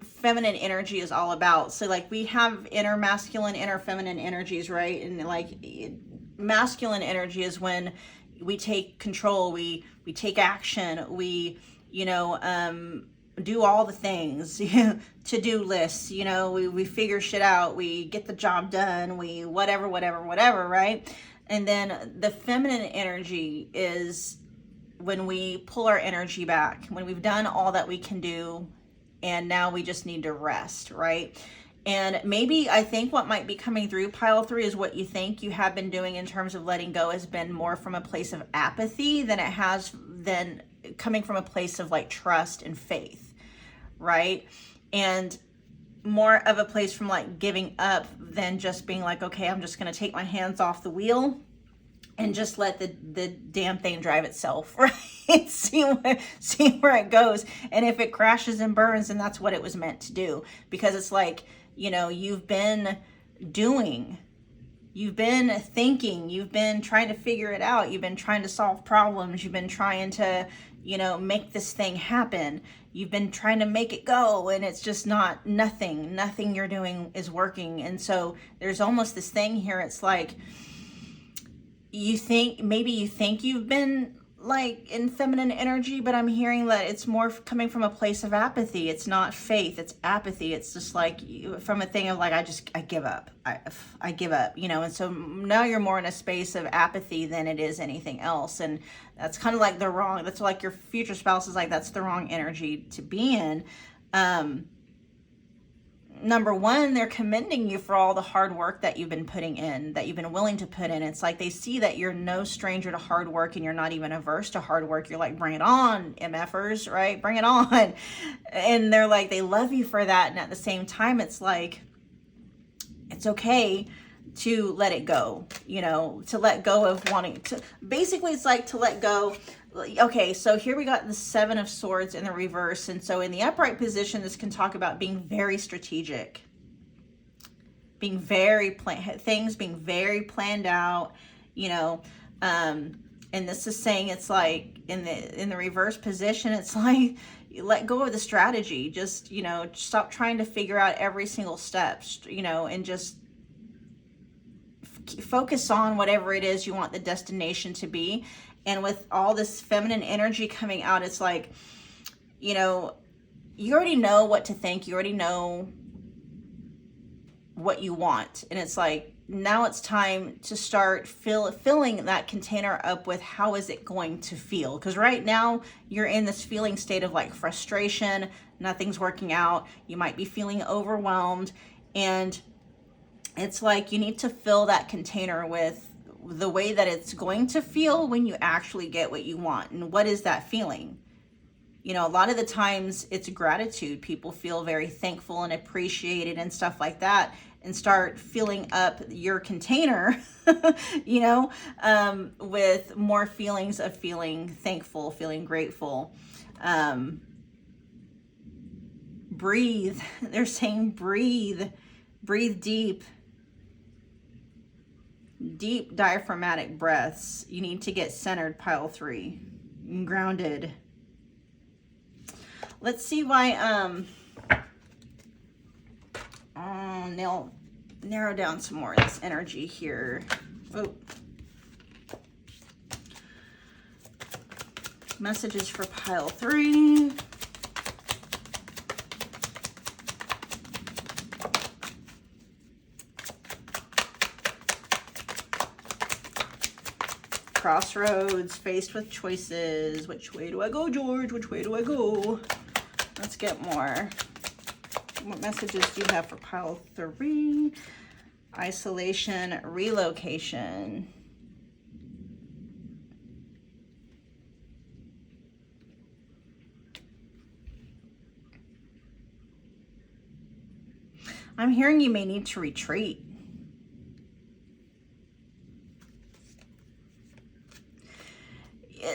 feminine energy is all about. So like we have inner masculine, inner feminine energies, right? And like masculine energy is when we take control, we take action, we, you know, do all the things, to-do lists, you know, we figure shit out, we get the job done, we whatever, right? And then the feminine energy is when we pull our energy back, when we've done all that we can do, and now we just need to rest, right? And maybe I think what might be coming through pile 3 is what you think you have been doing in terms of letting go has been more from a place of apathy than it has than coming from a place of like trust and faith, right? And more of a place from like giving up than just being like, okay, I'm just going to take my hands off the wheel and just let the damn thing drive itself, right? see where it goes. And if it crashes and burns, then that's what it was meant to do. Because it's like, you know, you've been doing, you've been thinking, you've been trying to figure it out, you've been trying to solve problems, you've been trying to, you know, make this thing happen, you've been trying to make it go, and it's just nothing you're doing is working. And so there's almost this thing here, it's like, maybe you think you've been like in feminine energy, but I'm hearing that it's more coming from a place of apathy. It's not faith, it's apathy. It's just like from a thing of like, I give up. I give up, you know. And so now you're more in a space of apathy than it is anything else. And that's kind of like that's like your future spouse is like, that's the wrong energy to be in. Number one, they're commending you for all the hard work that you've been putting in, that you've been willing to put in. It's like they see that you're no stranger to hard work and you're not even averse to hard work. You're like, bring it on, MFers, right? Bring it on. And they're like, they love you for that. And at the same time, it's like, it's okay to let it go, you know, to let go of wanting to, basically it's like to let go. Okay, so here we got the 7 of Swords in the reverse. And so in the upright position, this can talk about being very strategic, being very things being very planned out, you know. And this is saying it's like in the reverse position, it's like you let go of the strategy. Just, you know, stop trying to figure out every single step, you know, and just focus on whatever it is you want the destination to be. And with all this feminine energy coming out, it's like, you know, you already know what to think. You already know what you want. And it's like, now it's time to start filling that container up with how is it going to feel? Because right now you're in this feeling state of like frustration. Nothing's working out. You might be feeling overwhelmed. And it's like you need to fill that container with the way that it's going to feel when you actually get what you want. And what is that feeling? You know, a lot of the times it's gratitude. People feel very thankful and appreciated and stuff like that, and start filling up your container, you know, with more feelings of feeling thankful, feeling grateful. Breathe. They're saying breathe deep. Deep diaphragmatic breaths. You need to get centered, pile 3, and grounded. Let's see why narrow down some more of this energy here. Oh. Messages for pile 3. Crossroads, faced with choices. Which way do I go, George? Which way do I go? Let's get more. What messages do you have for pile 3? Isolation, relocation. I'm hearing you may need to retreat.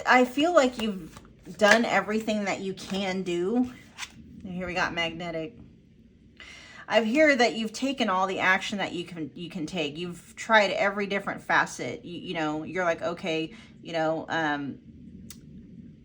I feel like you've done everything that you can do. And here we got magnetic. I hear that you've taken all the action that you can take. You've tried every different facet. You know, you're like, okay, you know,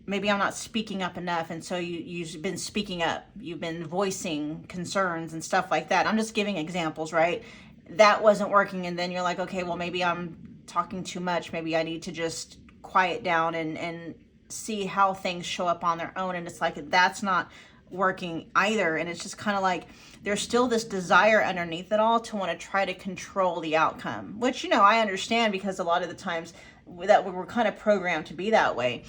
maybe I'm not speaking up enough. And so you've been speaking up. You've been voicing concerns and stuff like that. I'm just giving examples, right? That wasn't working. And then you're like, okay, well, maybe I'm talking too much. Maybe I need to just quiet down and see how things show up on their own. And it's like, that's not working either. And it's just kind of like there's still this desire underneath it all to want to try to control the outcome, which, you know, I understand, because a lot of the times that we're kind of programmed to be that way.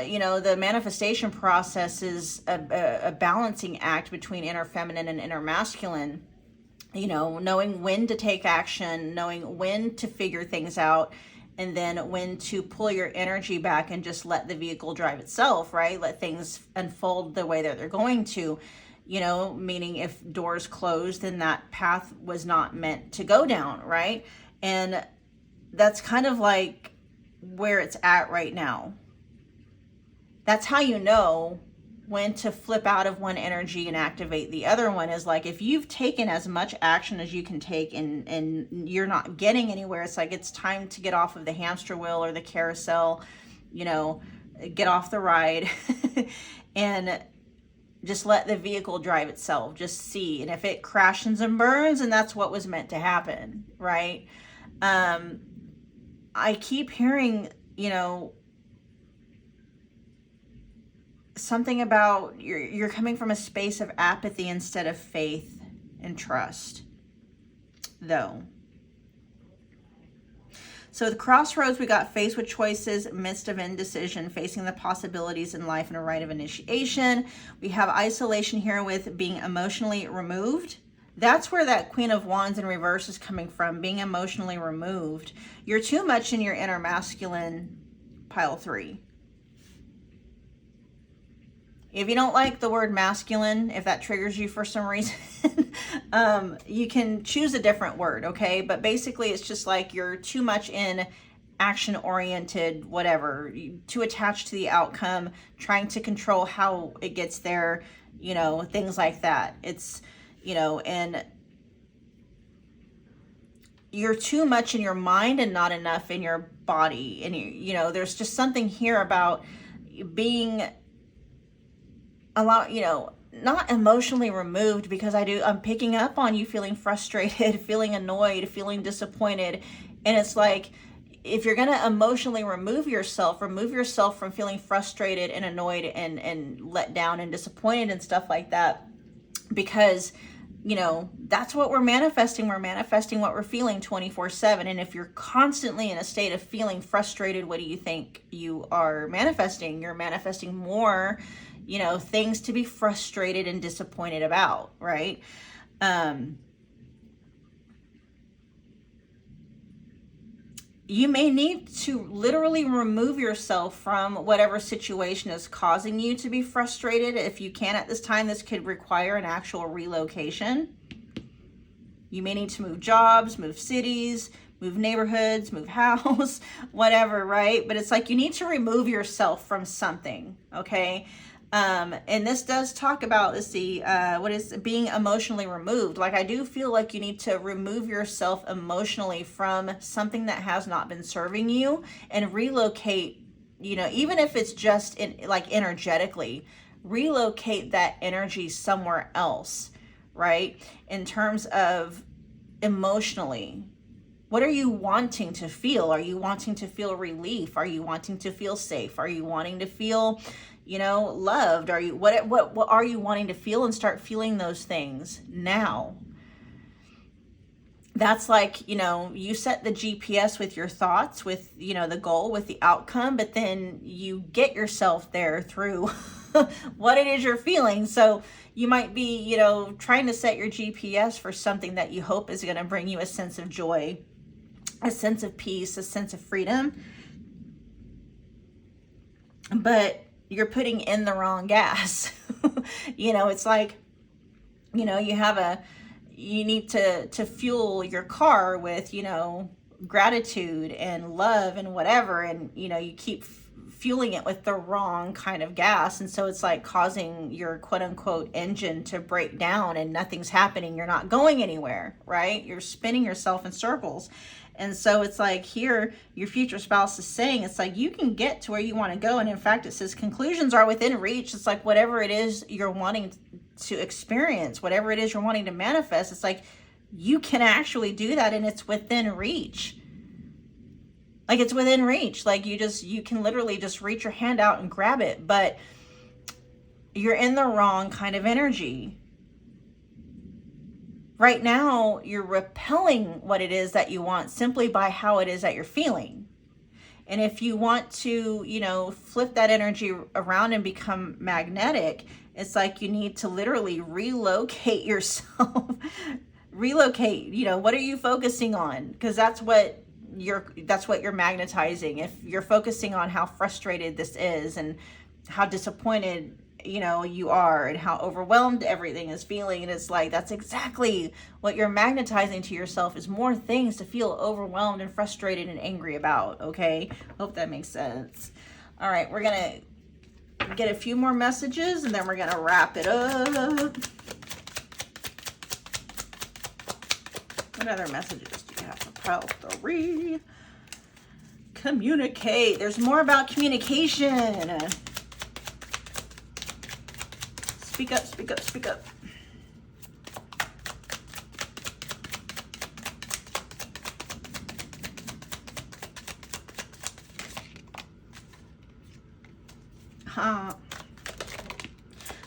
You know, the manifestation process is a balancing act between inner feminine and inner masculine. you know, knowing when to take action, knowing when to figure things out, and then when to pull your energy back and just let the vehicle drive itself, right? Let things unfold the way that they're going to, you know, meaning if doors closed, then that path was not meant to go down, right? And that's kind of like where it's at right now. That's how you know when to flip out of one energy and activate the other one. Is like, if you've taken as much action as you can take and you're not getting anywhere, it's like it's time to get off of the hamster wheel or the carousel, you know, get off the ride and just let the vehicle drive itself. Just see, and if it crashes and burns, and that's what was meant to happen, right? I keep hearing, you know, something about you're coming from a space of apathy instead of faith and trust, though. So the crossroads, we got faced with choices, midst of indecision, facing the possibilities in life and a right of initiation. We have isolation here with being emotionally removed. That's where that Queen of Wands in reverse is coming from, being emotionally removed. You're too much in your inner masculine, pile 3. If you don't like the word masculine, if that triggers you for some reason, you can choose a different word, okay? But basically, it's just like you're too much in action-oriented, whatever, too attached to the outcome, trying to control how it gets there, you know, things like that. It's, you know, and you're too much in your mind and not enough in your body. And, you know, there's just something here about being you know, not emotionally removed, because I'm picking up on you feeling frustrated, feeling annoyed, feeling disappointed. And it's like, if you're going to emotionally remove yourself from feeling frustrated and annoyed and let down and disappointed and stuff like that, because, you know, that's what we're manifesting. We're manifesting what we're feeling 24/7. And if you're constantly in a state of feeling frustrated, what do you think you are manifesting? You're manifesting more, you know, things to be frustrated and disappointed about, right? You may need to literally remove yourself from whatever situation is causing you to be frustrated. If you can at this time, this could require an actual relocation. You may need to move jobs, move cities, move neighborhoods, move house, whatever, right? But it's like you need to remove yourself from something, okay? And this does talk about, let's see, what is being emotionally removed. Like, I do feel like you need to remove yourself emotionally from something that has not been serving you and relocate, you know, even if it's just like energetically, relocate that energy somewhere else, right? In terms of emotionally, what are you wanting to feel? Are you wanting to feel relief? Are you wanting to feel safe? Are you wanting to feel, you know, loved? Are you, what are you wanting to feel? And start feeling those things now. That's like, you know, you set the GPS with your thoughts, with, you know, the goal, with the outcome, but then you get yourself there through what it is you're feeling. So you might be, you know, trying to set your GPS for something that you hope is going to bring you a sense of joy, a sense of peace, a sense of freedom. But you're putting in the wrong gas. You know, it's like, you know, you need to fuel your car with, you know, gratitude and love and whatever. And, you know, you keep fueling it with the wrong kind of gas. And so it's like causing your quote unquote engine to break down and nothing's happening. You're not going anywhere, right? You're spinning yourself in circles. And so it's like here, your future spouse is saying, it's like you can get to where you want to go. And in fact, it says conclusions are within reach. It's like whatever it is you're wanting to experience, whatever it is you're wanting to manifest, it's like you can actually do that and it's within reach. Like it's within reach. Like you can literally just reach your hand out and grab it, but you're in the wrong kind of energy. Right now, you're repelling what it is that you want simply by how it is that you're feeling. And if you want to, you know, flip that energy around and become magnetic, it's like you need to literally relocate yourself, relocate. You know, what are you focusing on? Because that's what you're magnetizing. If you're focusing on how frustrated this is and how disappointed, you know, you are and how overwhelmed everything is feeling, and it's like, that's exactly what you're magnetizing to yourself, is more things to feel overwhelmed and frustrated and angry about. Okay, hope that makes sense. All right, we're gonna get a few more messages and then we're gonna wrap it up. What other messages do you have for pile 3? Communicate. There's more about communication. Speak up, speak up, speak up.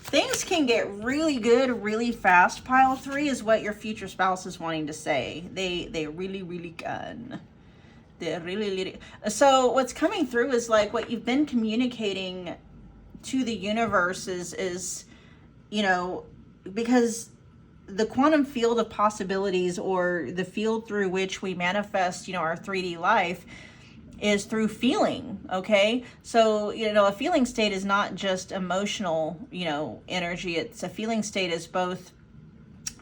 Things can get really good really fast. Pile 3 is what your future spouse is wanting to say. They really, really can. They really. So what's coming through is like what you've been communicating to the universe is, you know, because the quantum field of possibilities, or the field through which we manifest, you know, our 3D life, is through feeling. Okay, so, you know, a feeling state is not just emotional, you know, energy. It's a feeling state is both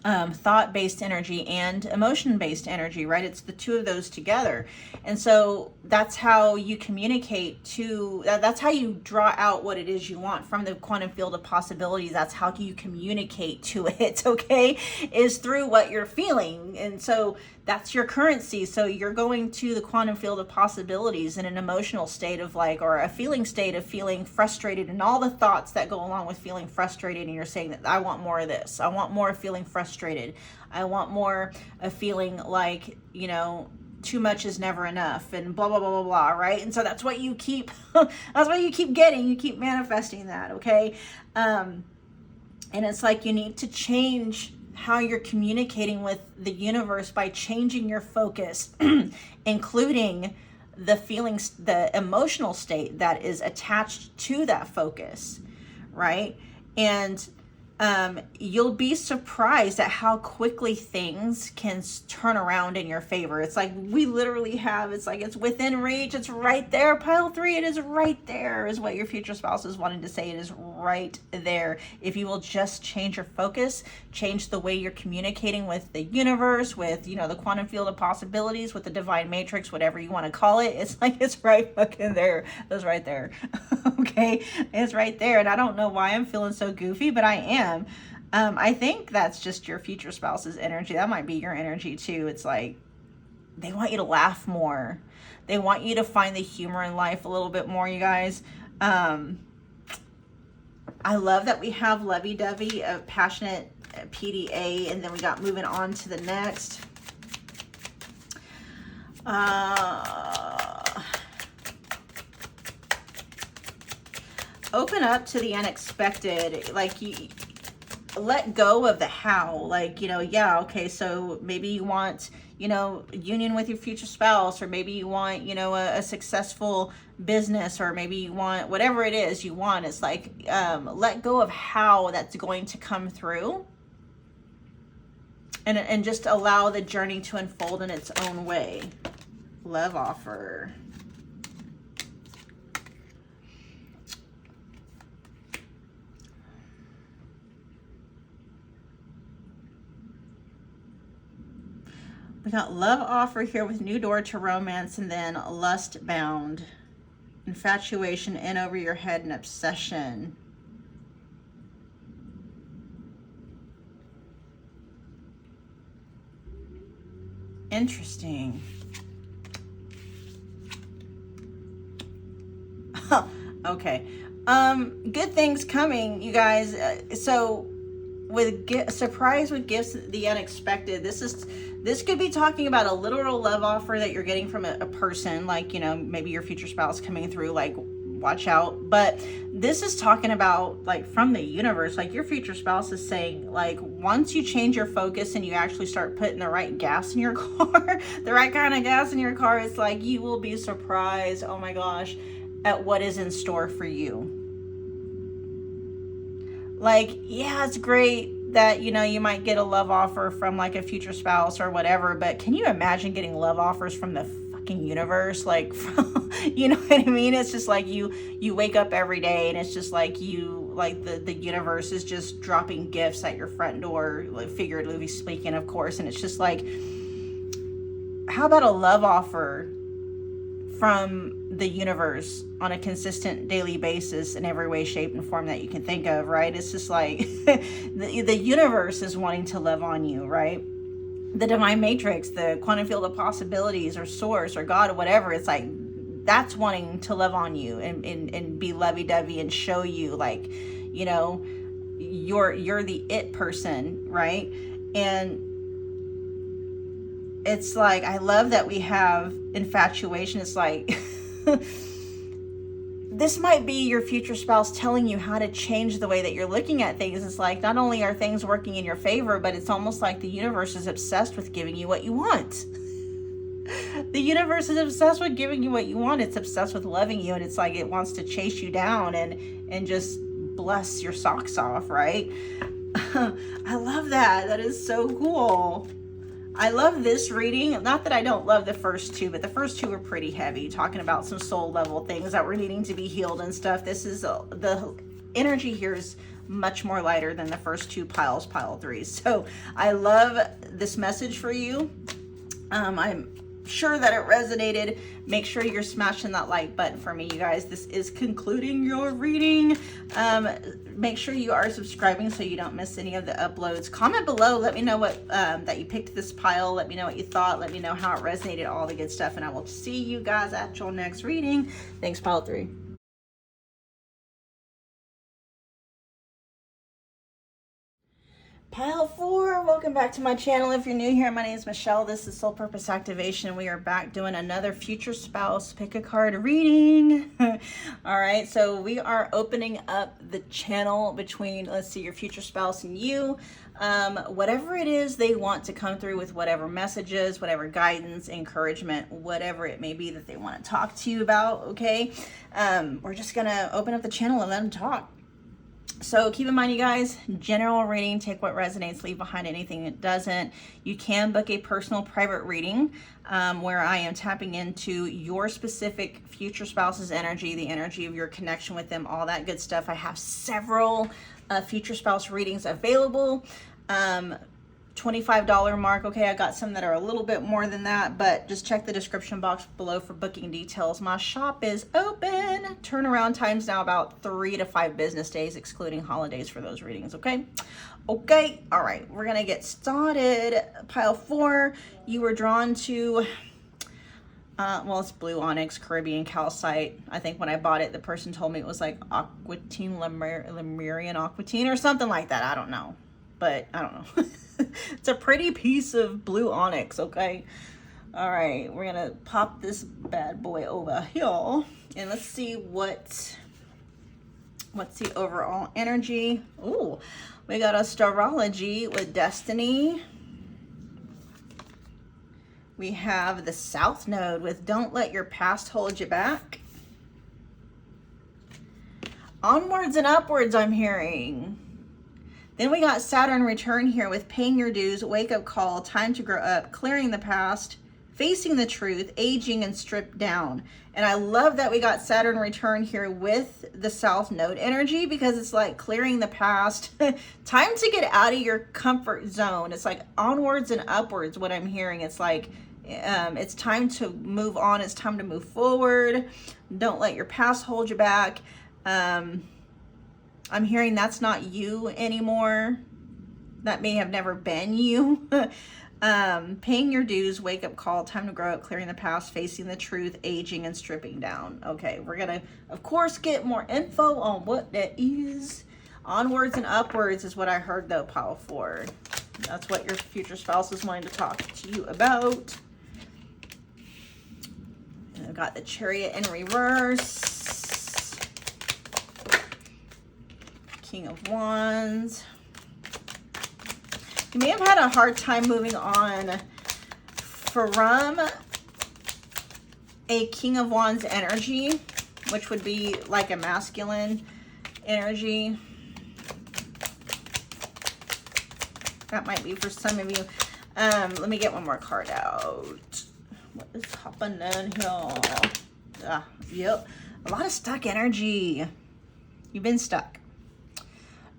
thought-based energy and emotion-based energy, right? It's the two of those together. And so that's how you communicate to, that's how you draw out what it is you want from the quantum field of possibilities. That's how you communicate to it, okay? Is through what you're feeling. And so that's your currency. So you're going to the quantum field of possibilities in an emotional state of like, or a feeling state of feeling frustrated, and all the thoughts that go along with feeling frustrated. And you're saying that I want more of this. I want more of feeling frustrated. I want more of feeling like, you know, too much is never enough, and blah, blah, blah, blah, blah, right? And so that's what you keep, that's what you keep getting. You keep manifesting that, okay? And it's like you need to change how you're communicating with the universe by changing your focus, including the feelings, the emotional state that is attached to that focus, right? And you'll be surprised at how quickly things can turn around in your favor. It's like we literally have, it's like it's within reach. It's right there. Pile 3, it is right there, is what your future spouse is wanting to say. It is right there. If you will just change your focus, change the way you're communicating with the universe, with, you know, the quantum field of possibilities, with the divine matrix, whatever you want to call it. It's like, it's right fucking there. It's right there. Okay. It's right there. And I don't know why I'm feeling so goofy, but I am. I think that's just your future spouse's energy. That might be your energy too. It's like they want you to laugh more. They want you to find the humor in life a little bit more, you guys. I love that we have lovey-dovey, a passionate PDA, and then we got moving on to the next. Open up to the unexpected. Like, you let go of the how. Like, you know, yeah, okay, so maybe you want, you know, union with your future spouse, or maybe you want, you know, a successful business, or maybe you want whatever it is you want. It's like, let go of how that's going to come through, and just allow the journey to unfold in its own way. Love offer. We got love offer here with new door to romance, and then lust bound, infatuation, in over your head, and obsession. Interesting. Okay. Good things coming, you guys. So with surprise with gifts, the unexpected, this could be talking about a literal love offer that you're getting from a person, like, you know, maybe your future spouse coming through, like, watch out. But this is talking about, like, from the universe, like your future spouse is saying, like, once you change your focus and you actually start putting the right gas in your car, the right kind of gas in your car, it's like you will be surprised, oh my gosh, at what is in store for you. Like, yeah, it's great that, you know, you might get a love offer from like a future spouse or whatever, but can you imagine getting love offers from the fucking universe? Like, you know what I mean? It's just like you wake up every day and it's just like the universe is just dropping gifts at your front door, like figuratively speaking, of course. And it's just like, how about a love offer from the universe on a consistent daily basis in every way, shape, and form that you can think of, right? It's just like the universe is wanting to love on you, right? The divine matrix, the quantum field of possibilities, or source, or God, or whatever. It's like that's wanting to love on you and be lovey-dovey and show you, like, you know, you're the it person, right? And it's like, I love that we have infatuation. It's like, this might be your future spouse telling you how to change the way that you're looking at things. It's like, not only are things working in your favor, but it's almost like the universe is obsessed with giving you what you want. The universe is obsessed with giving you what you want. It's obsessed with loving you. And it's like, it wants to chase you down and just bless your socks off, right? I love that. That is so cool. I love this reading. Not that I don't love the first two, but the first two were pretty heavy, talking about some soul level things that were needing to be healed and stuff. This is the energy here is much more lighter than the first two piles, pile threes. So I love this message for you. I'm sure that it resonated. Make sure you're smashing that like button for me, you guys. This is concluding your reading. Make sure you are subscribing so you don't miss any of the uploads. Comment below, let me know what that you picked this pile. Let me know what you thought. Let me know how it resonated, all the good stuff, and I will see you guys at your next reading. Thanks, pile 3. Pile 4, welcome back to my channel. If you're new here, my name is Michelle. This is Soul Purpose Activation. We are back doing another future spouse pick a card reading. All right, so we are opening up the channel between, let's see, your future spouse and you. Whatever it is they want to come through with, whatever messages, whatever guidance, encouragement, whatever it may be that they want to talk to you about, okay? We're just going to open up the channel and let them talk. So keep in mind, you guys, general reading, take what resonates, leave behind anything that doesn't. You can book a personal private reading where I am tapping into your specific future spouse's energy, the energy of your connection with them, all that good stuff. I have several future spouse readings available. $25 mark. Okay, I got some that are a little bit more than that, but just check the description box below for booking details. My shop is open. Turnaround time's now about 3 to 5 business days, excluding holidays for those readings, okay? Okay, all right, we're gonna get started. Pile 4, you were drawn to, well, it's blue onyx, Caribbean calcite. I think when I bought it, the person told me it was like Aquatine, Lemurian Aquatine or something like that. I don't know, but I don't know. It's a pretty piece of blue onyx, okay? All right, we're gonna pop this bad boy over here and let's see what's the overall energy. Ooh, we got astrology with destiny. We have the South Node with don't let your past hold you back. Onwards and upwards, I'm hearing. Then we got Saturn return here with paying your dues, wake up call, time to grow up, clearing the past, facing the truth, aging and stripped down. And I love that we got Saturn return here with the South Node energy, because it's like clearing the past, time to get out of your comfort zone. It's like onwards and upwards, what I'm hearing. It's like, it's time to move on. It's time to move forward. Don't let your past hold you back. I'm hearing that's not you anymore. That may have never been you. Paying your dues, wake up call, time to grow up, clearing the past, facing the truth, aging and stripping down. Okay, we're gonna, of course, get more info on what that is. Onwards and upwards is what I heard though, pile 4. That's what your future spouse is wanting to talk to you about. And I've got the Chariot in reverse. King of Wands. You may have had a hard time moving on from a King of Wands energy, which would be like a masculine energy. That might be for some of you. Let me get one more card out. What is happening here? Yep. A lot of stuck energy. You've been stuck.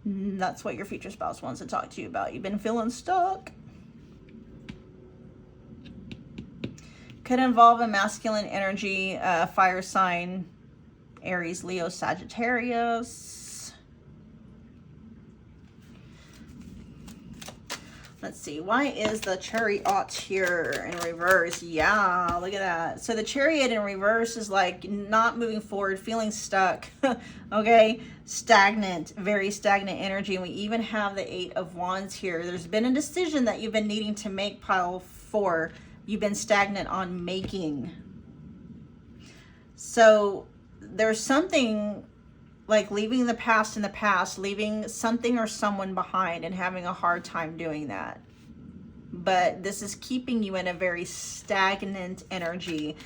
That's what your future spouse wants to talk to you about. You've been feeling stuck. Could involve a masculine energy, fire sign, Aries, Leo, Sagittarius. Let's see, why is the Chariot here in reverse? Yeah, look at that. So the Chariot in reverse is like not moving forward, feeling stuck, okay? Stagnant, very stagnant energy. And we even have the 8 of Wands here. There's been a decision that you've been needing to make, pile 4. You've been stagnant on making. So there's something like leaving the past in the past, leaving something or someone behind and having a hard time doing that. But this is keeping you in a very stagnant energy.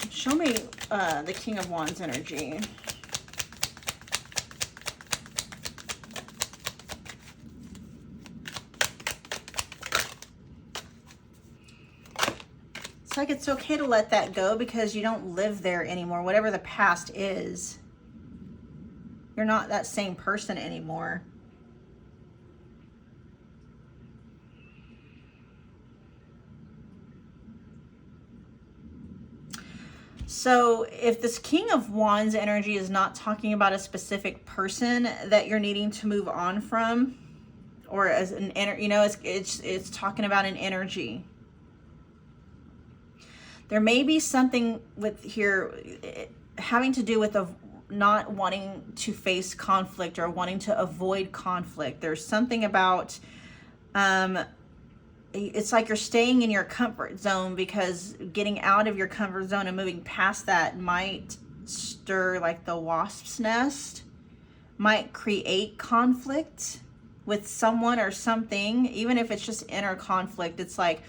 Show me the King of Wands energy. It's like it's okay to let that go because you don't live there anymore. Whatever the past is, you're not that same person anymore. So if this King of Wands energy is not talking about a specific person that you're needing to move on from, or as an it's talking about an energy. There may be something with here having to do with not wanting to face conflict or wanting to avoid conflict. There's something about, it's like you're staying in your comfort zone because getting out of your comfort zone and moving past that might stir like the wasp's nest, might create conflict with someone or something, even if it's just inner conflict. It's like,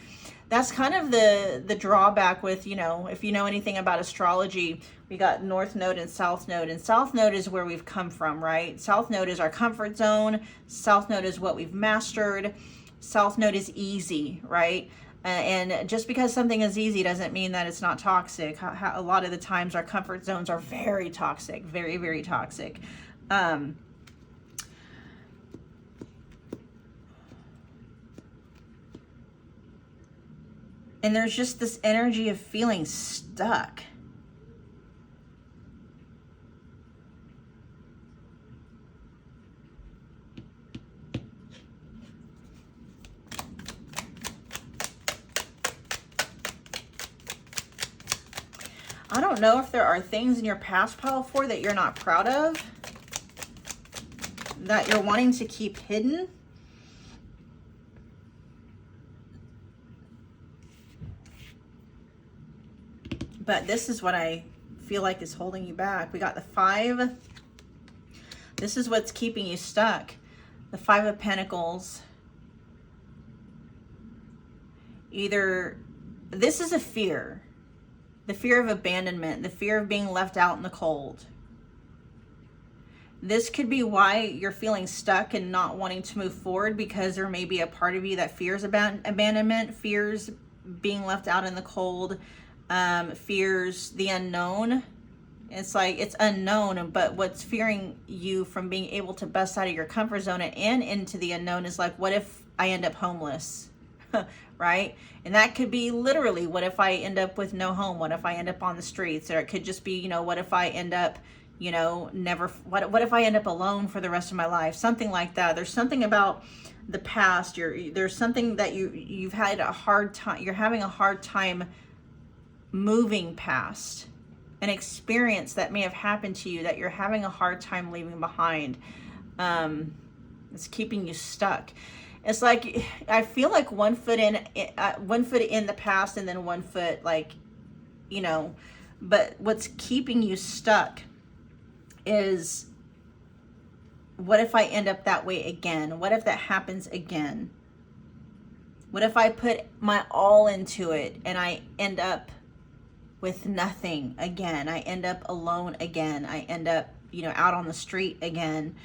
that's kind of the drawback with, if you know anything about astrology, we got North Node and South Node. And South Node is where we've come from, right? South Node is our comfort zone. South Node is what we've mastered. South Node is easy, right? And just because something is easy doesn't mean that it's not toxic. A lot of the times our comfort zones are very toxic, very, very toxic. And there's just this energy of feeling stuck. I don't know if there are things in your past pile 4 that you're not proud of, that you're wanting to keep hidden. But this is what I feel like is holding you back. We got the 5. This is what's keeping you stuck. The 5 of Pentacles. Either this is a fear. The fear of abandonment. The fear of being left out in the cold. This could be why you're feeling stuck and not wanting to move forward, because there may be a part of you that fears abandonment, fears being left out in the cold, fears the unknown. It's like it's unknown, but what's fearing you from being able to bust out of your comfort zone and into the unknown is like, what if I end up homeless? Right? And that could be literally, what if I end up with no home? What if I end up on the streets? Or it could just be, what if I end up, what if I end up alone for the rest of my life? Something like that. There's something about the past. There's something that you've had a hard time, you're having a hard time moving past, an experience that may have happened to you that you're having a hard time leaving behind. It's keeping you stuck. It's like, I feel like one foot in the past and then one foot but what's keeping you stuck is, what if I end up that way again? What if that happens again? What if I put my all into it and I end up with nothing again. I end up alone again. I end up, you know, out on the street again.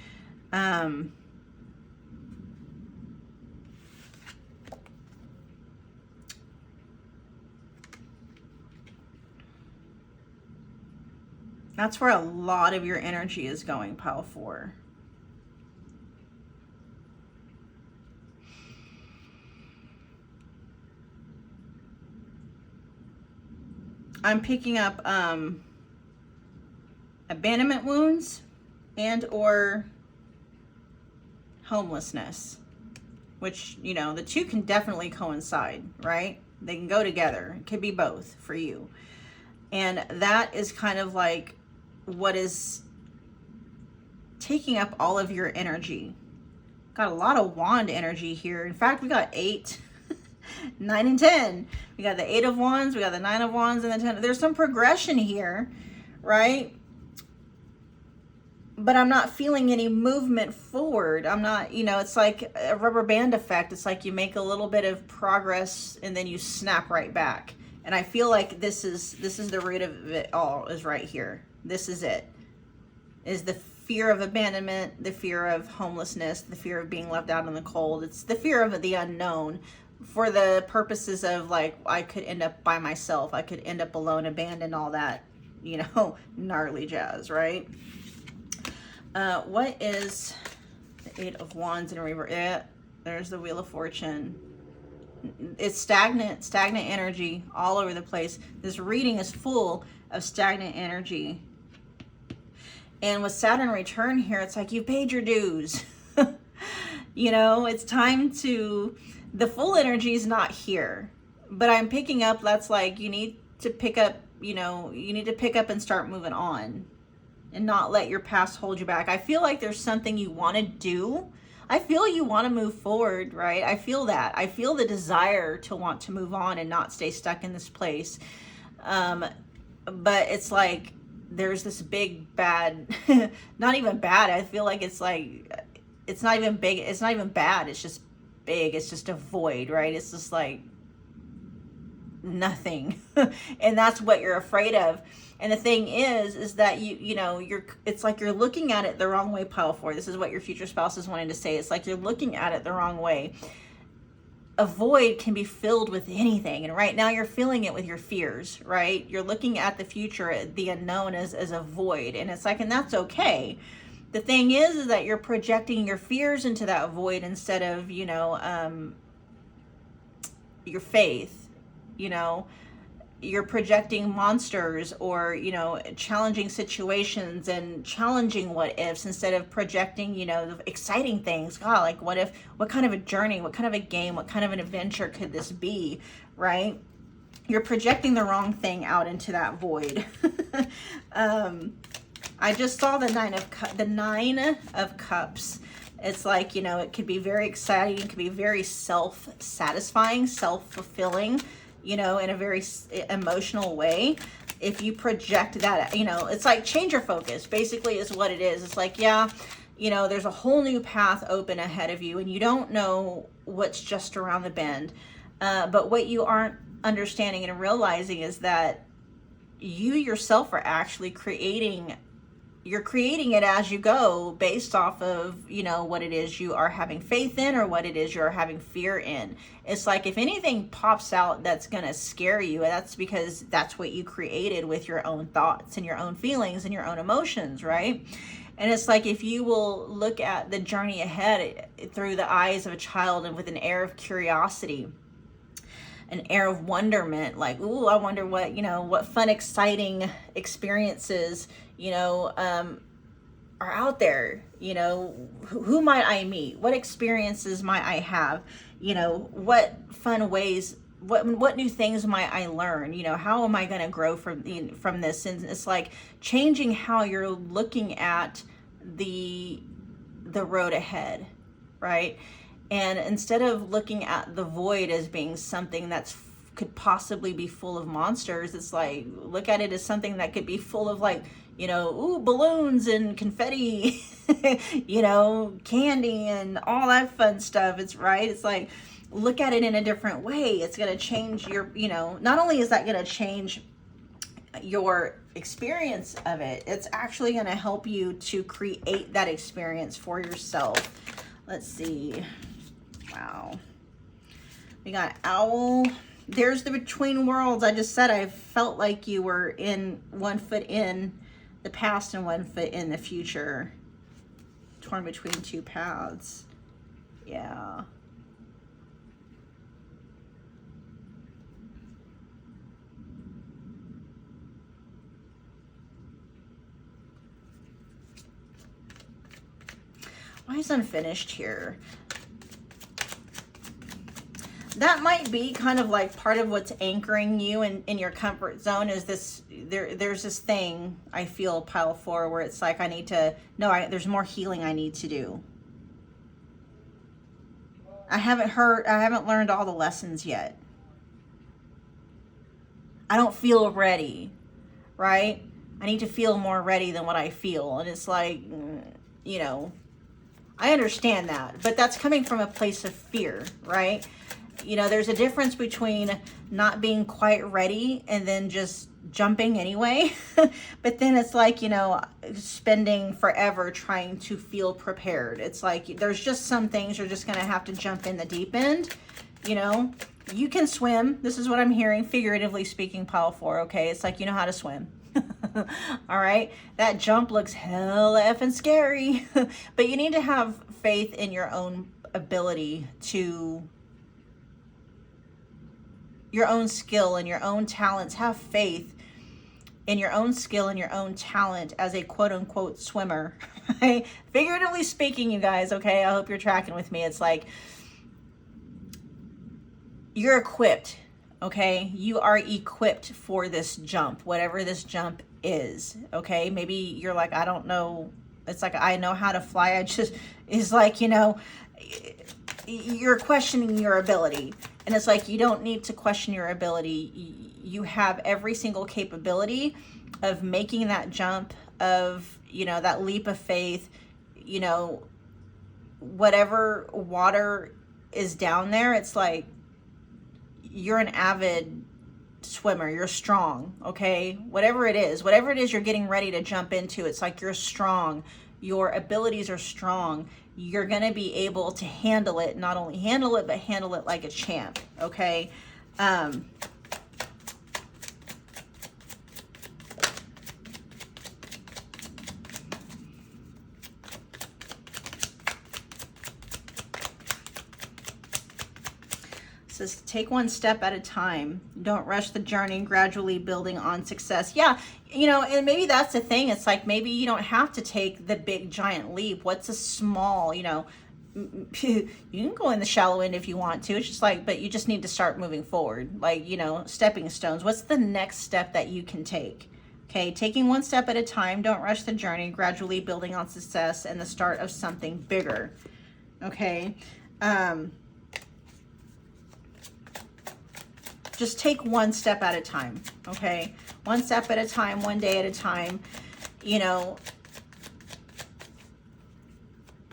That's where a lot of your energy is going, pile 4. I'm picking up abandonment wounds and or homelessness, which, you know, the two can definitely coincide, right? They can go together. It could be both for you. And that is kind of like what is taking up all of your energy. Got a lot of wand energy here. In fact, we got 8, 9, and 10. We got the 8 of wands, we got the 9 of wands, and the 10. There's some progression here, right? But I'm not feeling any movement forward. I'm not, you know, it's like a rubber band effect. It's like you make a little bit of progress and then you snap right back. And I feel like this is the root of it all, is right here. This is it. Is the fear of abandonment, the fear of homelessness, the fear of being left out in the cold. It's the fear of the unknown, for the purposes of like, I could end up by myself. I could end up alone, abandoned, all that, you know, gnarly jazz, right? What is the 8 of wands in reverse? Yeah, there's the Wheel of Fortune. It's stagnant energy all over the place. This reading is full of stagnant energy. And with Saturn return here, it's like you paid your dues. You know, it's time to, the full energy is not here. But I'm picking up, that's like, you need to pick up, you know, you need to pick up and start moving on. And not let your past hold you back. I feel like there's something you want to do. I feel you want to move forward, right? I feel that. I feel the desire to want to move on and not stay stuck in this place. But it's like there's this big bad, not even bad. I feel like it's like, it's not even big. It's not even bad. It's just big. It's just a void, right? It's just like nothing. And that's what you're afraid of. And the thing is that you know, it's like you're looking at it the wrong way, pile 4. This is what your future spouse is wanting to say. It's like you're looking at it the wrong way. A void can be filled with anything. And right now you're filling it with your fears, right? You're looking at the future, the unknown, as a void. And it's like, and that's okay. The thing is that you're projecting your fears into that void instead of, you know, your faith, you know. You're projecting monsters or, you know, challenging situations and challenging what ifs instead of projecting, you know, the exciting things. God, like what if, what kind of a journey, what kind of a game, what kind of an adventure could this be, right? You're projecting the wrong thing out into that void. I just saw the 9 of Cups. It's like, you know, it could be very exciting. It could be very self-satisfying, self-fulfilling, you know, in a very emotional way. If you project that, you know, it's like change your focus, basically is what it is. It's like, yeah, you know, there's a whole new path open ahead of you and you don't know what's just around the bend. But what you aren't understanding and realizing is that you yourself are actually creating it as you go based off of, you know, what it is you are having faith in or what it is you're having fear in. It's like if anything pops out that's going to scare you, that's because that's what you created with your own thoughts and your own feelings and your own emotions, right? And it's like if you will look at the journey ahead through the eyes of a child and with an air of curiosity, an air of wonderment, like, ooh, I wonder what, you know, what fun, exciting experiences, you know, are out there, you know, who might I meet? What experiences might I have? You know, what fun ways, what new things might I learn? You know, how am I going to grow from this? And it's like changing how you're looking at the road ahead, right? And instead of looking at the void as being something that's could possibly be full of monsters, it's like, look at it as something that could be full of, like, you know, ooh, balloons and confetti, you know, candy and all that fun stuff. It's right. It's like, look at it in a different way. It's going to change your, you know, not only is that going to change your experience of it. It's actually going to help you to create that experience for yourself. Let's see. Wow. We got Owl. There's the between worlds. I just said I felt like you were in 1 foot in the past and 1 foot in the future. Torn between two paths. Yeah. Why is unfinished here? That might be kind of like part of what's anchoring you in your comfort zone is this, there's this thing I feel pile 4 where it's like I need to, there's more healing I need to do. I haven't learned all the lessons yet. I don't feel ready, right? I need to feel more ready than what I feel. And it's like, you know, I understand that, but that's coming from a place of fear, right? You know, there's a difference between not being quite ready and then just jumping anyway. But then it's like, you know, spending forever trying to feel prepared. It's like there's just some things you're just going to have to jump in the deep end. You know, you can swim. This is what I'm hearing, figuratively speaking, pile 4. Okay, it's like you know how to swim. All right, that jump looks hella effing scary. But you need to have faith in your own ability to, your own skill and your own talents. Have faith in your own skill and your own talent as a quote unquote swimmer. Right? Figuratively speaking, you guys, okay, I hope you're tracking with me. It's like you're equipped, okay? You are equipped for this jump, whatever this jump is, okay? Maybe you're like, I don't know. It's like, I know how to fly. I just, is like, you know, you're questioning your ability. And it's like, you don't need to question your ability. You have every single capability of making that jump, of, you know, that leap of faith, you know, whatever water is down there. It's like, you're an avid swimmer. You're strong. Okay. Whatever it is you're getting ready to jump into, it's like you're strong. Your abilities are strong. You're going to be able to handle it, not only handle it, but handle it like a champ. Okay. Says, take one step at a time. Don't rush the journey, gradually building on success. Yeah, you know, and maybe that's the thing. It's like, maybe you don't have to take the big giant leap. What's a small, you know, you can go in the shallow end if you want to. It's just like, but you just need to start moving forward. Like, you know, stepping stones. What's the next step that you can take? Okay, taking one step at a time. Don't rush the journey, gradually building on success and the start of something bigger. Okay. Just take one step at a time, okay? One step at a time, one day at a time, you know.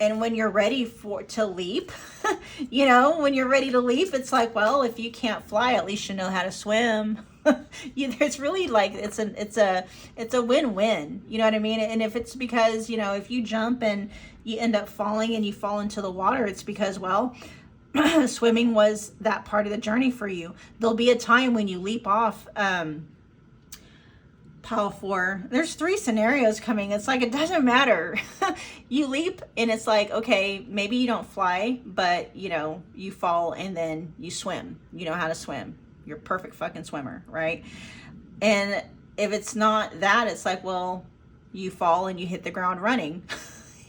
And when you're ready to leap, you know, when you're ready to leap, it's like, well, if you can't fly, at least you know how to swim. It's really like, it's a win-win, you know what I mean? And if it's because, you know, if you jump and you end up falling and you fall into the water, it's because, well, swimming was that part of the journey for you. There'll be a time when you leap off, pile 4. There's 3 scenarios coming. It's like, it doesn't matter. You leap and it's like, okay, maybe you don't fly, but you know, you fall and then you swim. You know how to swim. You're a perfect fucking swimmer, right? And if it's not that, it's like, well, you fall and you hit the ground running.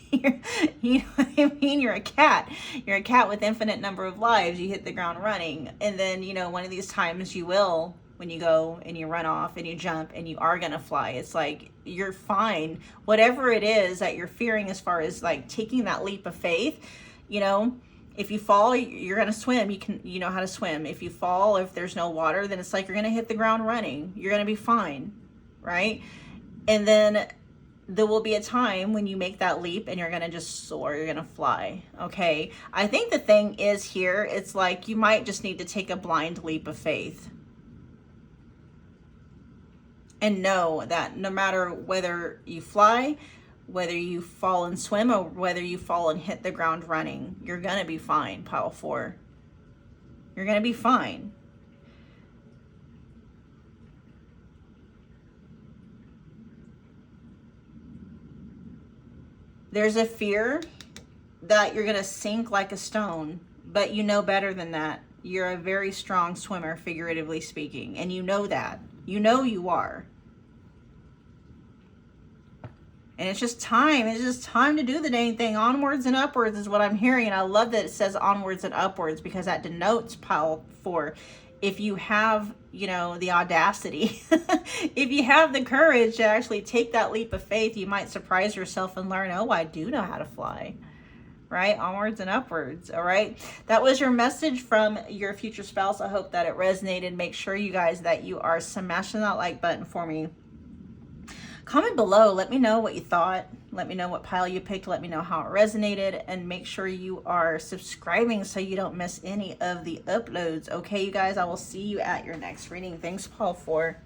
You know what I mean? You're a cat. You're a cat with infinite number of lives. You hit the ground running. And then, you know, one of these times you will, when you go and you run off and you jump and you are going to fly. It's like, you're fine. Whatever it is that you're fearing as far as like taking that leap of faith, you know, if you fall, you're going to swim. You know how to swim. If you fall, if there's no water, then it's like, you're going to hit the ground running. You're going to be fine. Right. And then there will be a time when you make that leap and you're going to just soar, you're going to fly. Okay. I think the thing is here, it's like, you might just need to take a blind leap of faith. And know that no matter whether you fly, whether you fall and swim, or whether you fall and hit the ground running, you're going to be fine, pile 4. You're going to be fine. There's a fear that you're going to sink like a stone, but you know better than that. You're a very strong swimmer, figuratively speaking, and you know that. You know you are. And it's just time. It's just time to do the dang thing. Onwards and upwards is what I'm hearing. And I love that it says onwards and upwards, because that denotes pile 4. If you have, you know, the audacity, if you have the courage to actually take that leap of faith, you might surprise yourself and learn, oh, I do know how to fly. Right? Onwards and upwards. All right. That was your message from your future spouse. I hope that it resonated. Make sure, you guys, that you are smashing that like button for me. Comment below. Let me know what you thought. Let me know what pile you picked. Let me know how it resonated. And make sure you are subscribing so you don't miss any of the uploads. Okay, you guys, I will see you at your next reading. Thanks, pile 4.